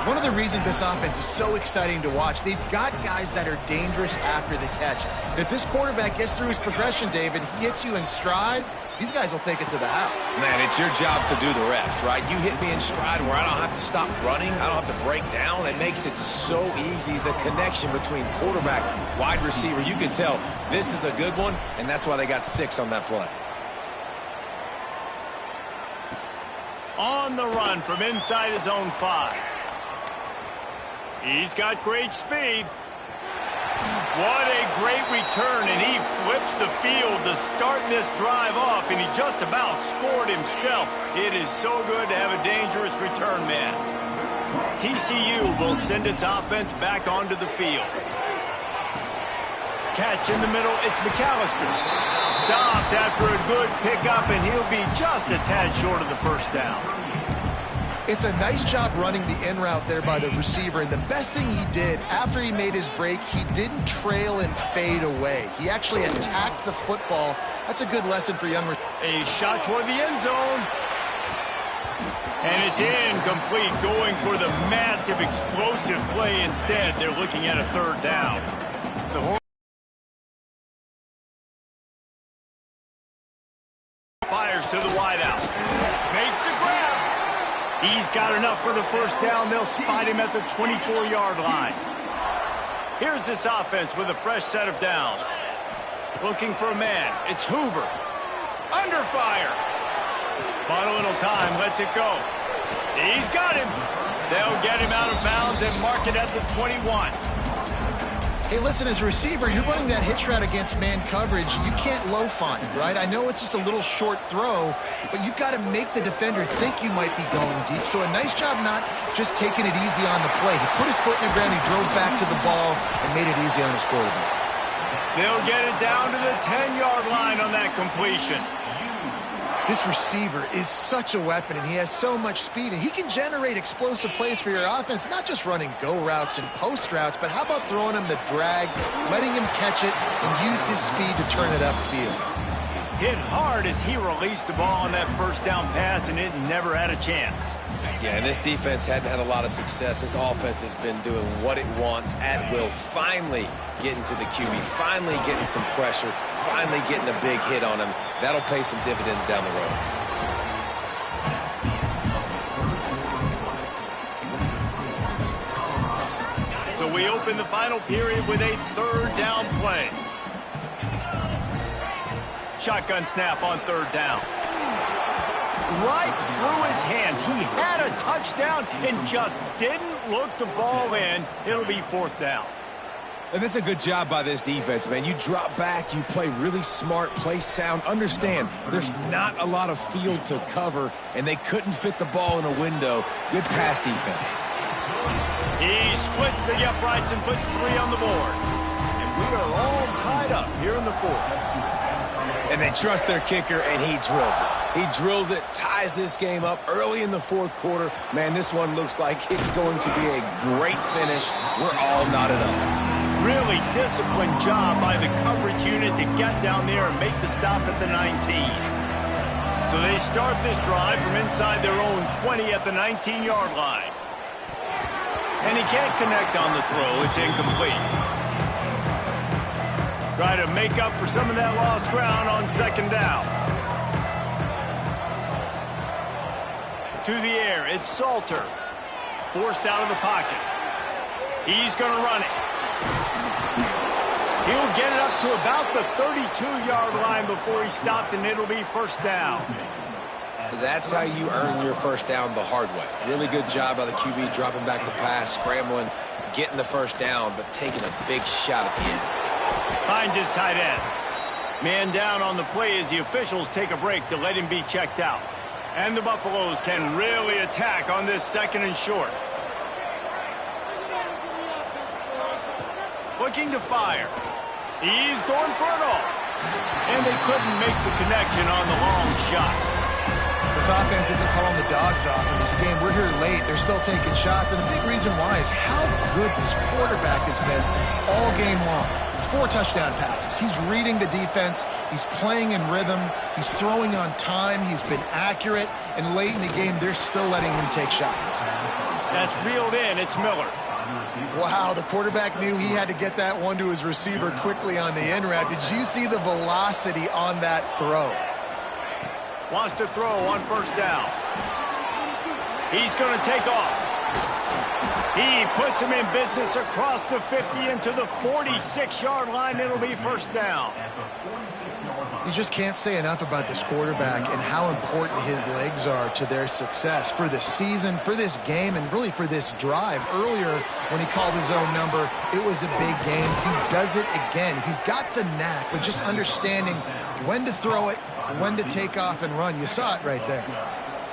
One of the reasons this offense is so exciting to watch, they've got guys that are dangerous after the catch. And if this quarterback gets through his progression, David, hits you in stride, these guys will take it to the house. Man, it's your job to do the rest, right? You hit me in stride where I don't have to stop running. I don't have to break down. It makes it so easy. The connection between quarterback, wide receiver, you can tell this is a good one, and that's why they got 6 on that play. On the run from inside his own 5. He's got great speed. What a great return, and he flips the field to start this drive off, and he just about scored himself. It is so good to have a dangerous return man. TCU will send its offense back onto the field. Catch in the middle, it's McAllister. Stopped after a good pickup, and he'll be just a tad short of the first down. It's a nice job running the in route there by the receiver, and the best thing he did after he made his break, he didn't trail and fade away. He actually attacked the football. That's a good lesson for young receivers. A shot toward the end zone. And it's incomplete, going for the massive explosive play instead. They're looking at a third down. The fires to the wideout. Makes the grab. He's got enough for the first down. They'll spot him at the 24-yard line. Here's this offense with a fresh set of downs. Looking for a man. It's Hoover. Under fire. Bought a little time. Lets it go. He's got him. They'll get him out of bounds and mark it at the 21. Hey, listen, as a receiver, you're running that hitch route against man coverage. You can't loaf on it, right? I know it's just a little short throw, but you've got to make the defender think you might be going deep. So a nice job not just taking it easy on the play. He put his foot in the ground, he drove back to the ball, and made it easy on his quarterback. They'll get it down to the 10-yard line on that completion. This receiver is such a weapon, and he has so much speed, and he can generate explosive plays for your offense, not just running go routes and post routes, but how about throwing him the drag, letting him catch it, and use his speed to turn it upfield. Hit hard as he released the ball on that first down pass, and it never had a chance. Yeah, and this defense hadn't had a lot of success. This offense has been doing what it wants at will. Finally getting to the QB, finally getting some pressure, finally getting a big hit on him. That'll pay some dividends down the road. So we open the final period with a third down play. Shotgun snap on third down. Right through his hands. He had a touchdown and just didn't look the ball in. It'll be fourth down. And that's a good job by this defense, man. You drop back, you play really smart, play sound. Understand, there's not a lot of field to cover, and they couldn't fit the ball in a window. Good pass defense. He splits the uprights and puts 3 on the board. And we are all tied up here in the fourth. And they trust their kicker, and he drills it. He drills it, ties this game up early in the fourth quarter. Man, this one looks like it's going to be a great finish. We're all knotted up. Really disciplined job by the coverage unit to get down there and make the stop at the 19. So they start this drive from inside their own 20 at the 19-yard line. And he can't connect on the throw. It's incomplete. Try to make up for some of that lost ground on second down. To the air, it's Salter. Forced out of the pocket. He's going to run it. He'll get it up to about the 32-yard line before he stopped, and it'll be first down. That's how you earn your first down the hard way. Really good job by the QB dropping back to pass, scrambling, getting the first down, but taking a big shot at the end. Finds his tight end. Man down on the play as the officials take a break to let him be checked out. And the Buffaloes can really attack on this second and short. Looking to fire. He's going for it all. And they couldn't make the connection on the long shot. This offense isn't calling the dogs off in this game. We're here late. They're still taking shots. And a big reason why is how good this quarterback has been all game long. 4 touchdown passes. He's reading the defense. He's playing in rhythm. He's throwing on time. He's been accurate. And late in the game, they're still letting him take shots. That's reeled in. It's Miller. Wow, the quarterback knew he had to get that one to his receiver quickly on the in route. Did you see the velocity on that throw? Wants to throw on first down. He's going to take off. He puts him in business across the 50 into the 46-yard line. It'll be first down. You just can't say enough about this quarterback and how important his legs are to their success for this season, for this game, and really for this drive. Earlier, when he called his own number, it was a big game. He does it again. He's got the knack of just understanding when to throw it, when to take off and run. You saw it right there.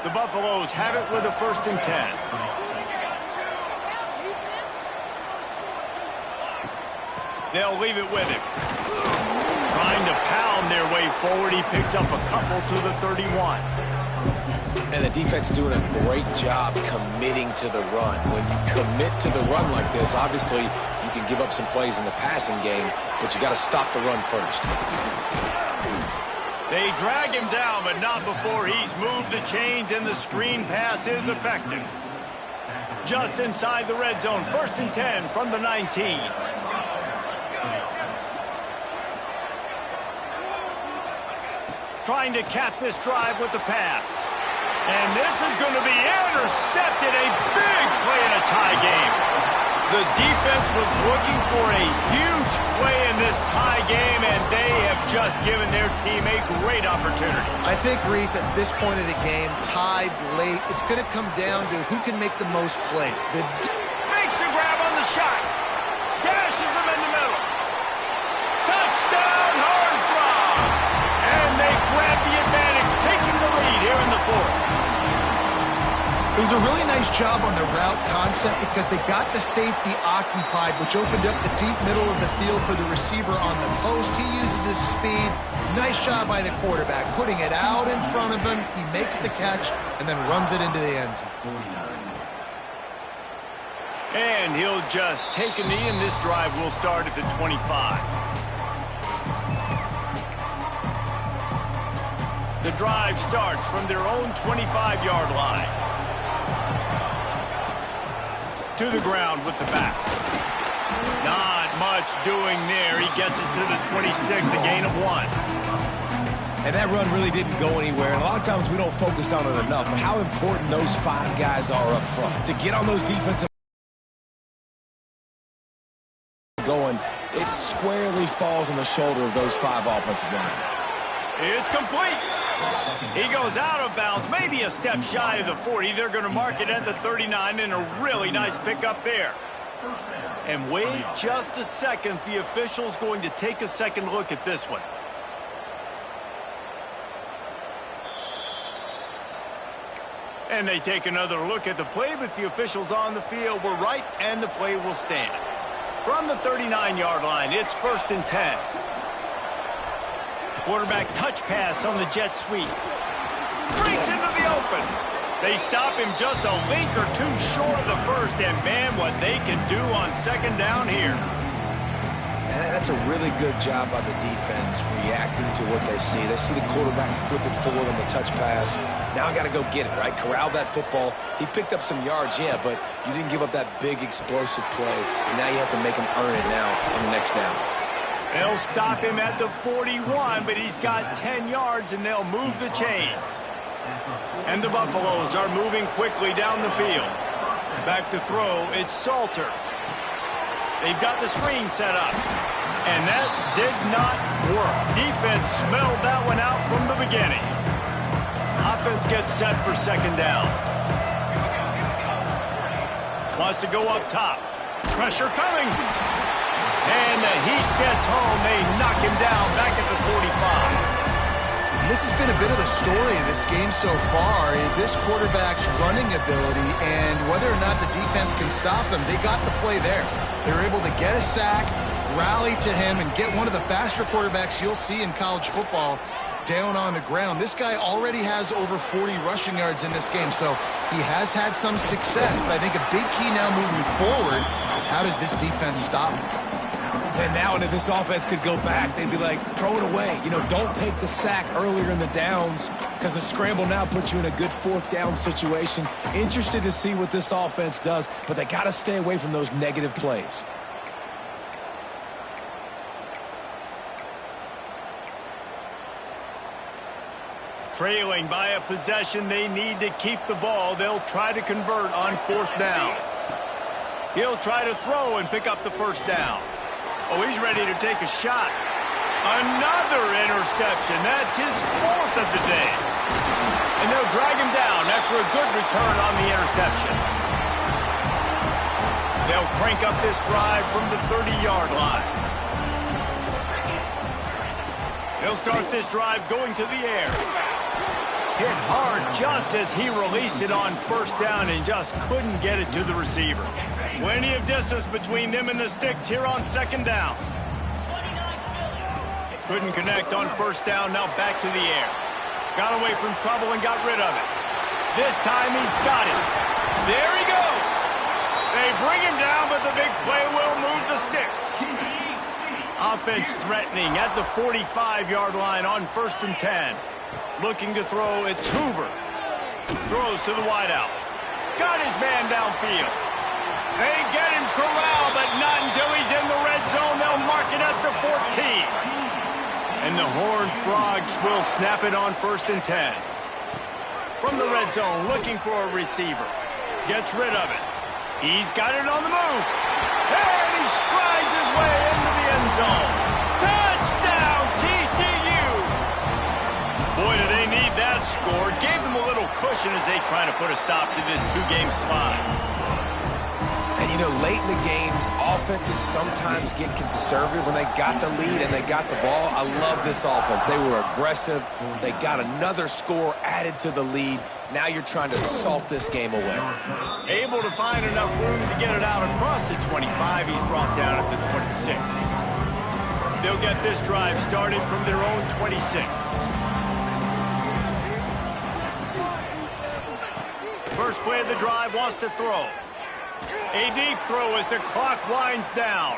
The Buffaloes have it with a 1st and 10. They'll leave it with him. Trying to pound their way forward. He picks up a couple to the 31. And the defense doing a great job committing to the run. When you commit to the run like this, obviously you can give up some plays in the passing game, but you got to stop the run first. They drag him down, but not before he's moved the chains, and the screen pass is effective. Just inside the red zone, 1st and 10 from the 19. Trying to cap this drive with the pass. And this is going to be intercepted. A big play in a tie game. The defense was looking for a huge play in this tie game, and they have just given their team a great opportunity. I think, Reese, at this point of the game, tied late, it's going to come down to who can make the most plays. Makes the grab on the shot. Dashes him in the middle. Touchdown, Horned Frogs. And they grab the advantage, taking the lead here in the 4th. It was a really nice job on the route concept because they got the safety occupied, which opened up the deep middle of the field for the receiver on the post. He uses his speed. Nice job by the quarterback, putting it out in front of him. He makes the catch and then runs it into the end zone. And he'll just take a knee, and this drive will start at the 25. The drive starts from their own 25-yard line. To the ground with the back. Not much doing there. He gets it to the 26, a gain of 1. And that run really didn't go anywhere. And a lot of times we don't focus on it enough, but how important those 5 guys are up front. To get on those defensive going, it squarely falls on the shoulder of those 5 offensive linemen. It's complete. He goes out of bounds, maybe a step shy of the 40. They're going to mark it at the 39, and a really nice pickup there. And wait just a second. The official's going to take a second look at this one. And they take another look at the play, but the officials on the field were right, and the play will stand. From the 39-yard line, it's 1st and 10. Quarterback touch pass on the jet sweep. Breaks into the open. They stop him just a link or 2 short of the first, and man, what they can do on 2nd down here. And that's a really good job by the defense, reacting to what they see. They see the quarterback flip it forward on the touch pass. Now I got to go get it, right? Corral that football. He picked up some yards, yeah, but you didn't give up that big explosive play, and now you have to make him earn it now on the next down. They'll stop him at the 41, but he's got 10 yards, and they'll move the chains. And the Buffaloes are moving quickly down the field. Back to throw, it's Salter. They've got the screen set up, and that did not work. Defense smelled that one out from the beginning. Offense gets set for 2nd down. Wants to go up top. Pressure coming. And the heat gets home. They knock him down back at the 45. And this has been a bit of the story of this game so far, is this quarterback's running ability and whether or not the defense can stop them. They got the play there. They were able to get a sack, rally to him, and get one of the faster quarterbacks you'll see in college football down on the ground. This guy already has over 40 rushing yards in this game, so he has had some success. But I think a big key now moving forward is how does this defense stop him? And now, if this offense could go back, they'd be like, throw it away. You know, don't take the sack earlier in the downs because the scramble now puts you in a good fourth down situation. Interested to see what this offense does, but they got to stay away from those negative plays. Trailing by a possession, they need to keep the ball. They'll try to convert on fourth down. He'll try to throw and pick up the first down. Oh, he's ready to take a shot. Another interception. That's his fourth of the day. And they'll drag him down after a good return on the interception. They'll crank up this drive from the 30-yard line. They'll start this drive going to the air. Hit hard just as he released it on first down and just couldn't get it to the receiver. Plenty of distance between them and the sticks here on second down. Couldn't connect on first down, now back to the air. Got away from trouble and got rid of it. This time he's got it. There he goes. They bring him down, but the big play will move the sticks. Offense threatening at the 45-yard line on 1st and 10. Looking to throw, it's Hoover. Throws to the wideout. Got his man downfield. They get him corralled, but not until he's in the red zone. They'll mark it at the 14. And the Horned Frogs will snap it on 1st and 10. From the red zone, looking for a receiver. Gets rid of it. He's got it on the move. And he strides his way into the end zone. Touchdown, TCU! Boy, do they need that score. Gave them a little cushion as they try to put a stop to this two-game slide. And, you know, late in the games, offenses sometimes get conservative when they got the lead and they got the ball. I love this offense. They were aggressive. They got another score added to the lead. Now you're trying to salt this game away. Able to find enough room to get it out across the 25. He's brought down at the 26. They'll get this drive started from their own 26. First play of the drive, wants to throw. A deep throw as the clock winds down.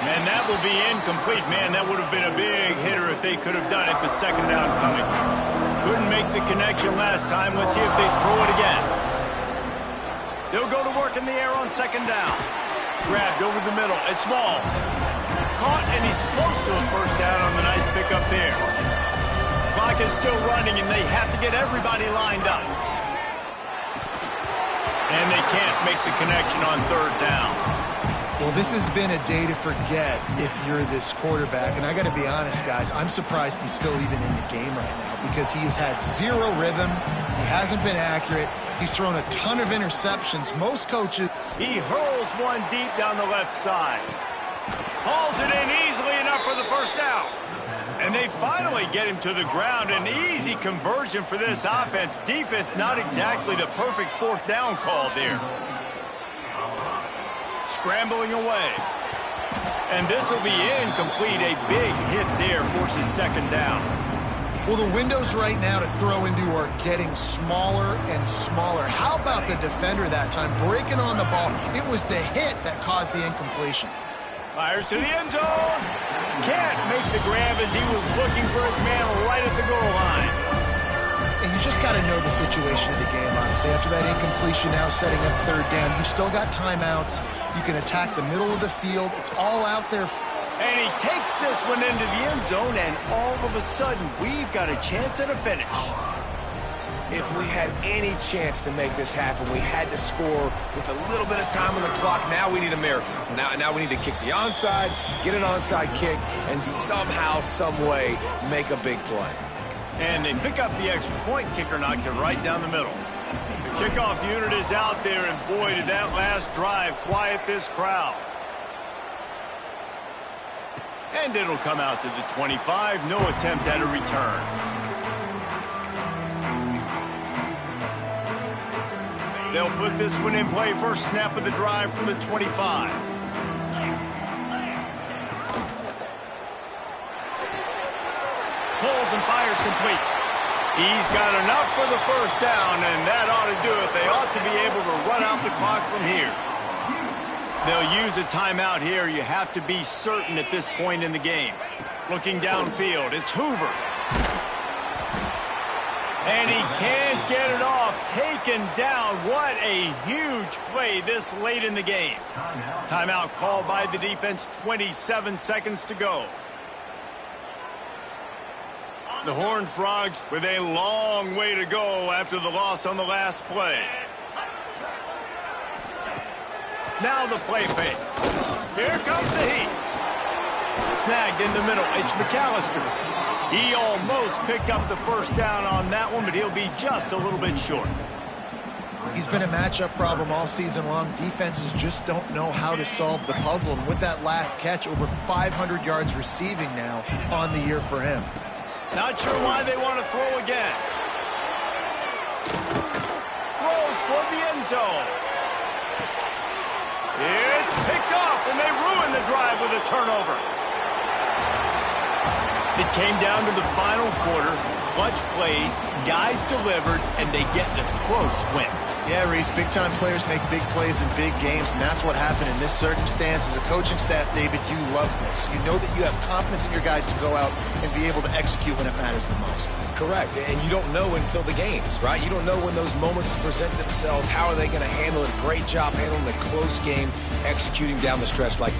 And that will be incomplete. Man, that would have been a big hitter if they could have done it, but second down coming. Couldn't make the connection last time. Let's see if they throw it again. They'll go to work in the air on second down. Grabbed over the middle. It's Smalls. Caught, and he's close to a first down on the nice pickup there. Clock is still running, and they have to get everybody lined up. And they can't make the connection on third down. Well, this has been a day to forget if you're this quarterback. And I got to be honest, guys, I'm surprised he's still even in the game right now because he has had zero rhythm. He hasn't been accurate. He's thrown a ton of interceptions. Most coaches... He hurls one deep down the left side. Hauls it in easily enough for the first down. And they finally get him to the ground. An easy conversion for this offense. Defense not exactly the perfect fourth down call there. Scrambling away. And this will be incomplete. A big hit there forces second down. Well, the windows right now to throw into are getting smaller and smaller. How about the defender that time breaking on the ball? It was the hit that caused the incompletion. Fires to the end zone. Can't make the grab as he was looking for his man right at the goal line. And you just got to know the situation of the game, honestly. After that incompletion, now setting up third down, you still got timeouts. You can attack the middle of the field. It's all out there. And he takes this one into the end zone, and all of a sudden, we've got a chance at a finish. If we had any chance to make this happen, we had to score with a little bit of time on the clock. Now we need a miracle. Now we need to kick the onside, get an onside kick, and somehow, some way, make a big play. And they pick up the extra point. Kicker knocked it right down the middle. The kickoff unit is out there, and boy, did that last drive quiet this crowd. And it'll come out to the 25. No attempt at a return. They'll put this one in play. First snap of the drive from the 25. Pulls and fires complete. He's got enough for the first down, and that ought to do it. They ought to be able to run out the clock from here. They'll use a timeout here. You have to be certain at this point in the game. Looking downfield, it's Hoover. And he can't get it off. Taken down. What a huge play this late in the game. Timeout called by the defense. 27 seconds to go. The Horned Frogs with a long way to go after the loss on the last play. Now the play fake. Here comes the heat. Snagged in the middle. It's McAllister. He almost picked up the first down on that one, but he'll be just a little bit short. He's been a matchup problem all season long. Defenses just don't know how to solve the puzzle. And with that last catch, over 500 yards receiving now on the year for him. Not sure why they want to throw again. Throws toward the end zone. It's picked off, and they ruin the drive with a turnover. It came down to the final quarter. Clutch plays, guys delivered, and they get the close win. Yeah, Reese, big-time players make big plays in big games, and that's what happened in this circumstance. As a coaching staff, David, you love this. You know that you have confidence in your guys to go out and be able to execute when it matters the most. Correct, and you don't know until the games, right? You don't know when those moments present themselves. How are they going to handle it? Great job handling the close game, executing down the stretch like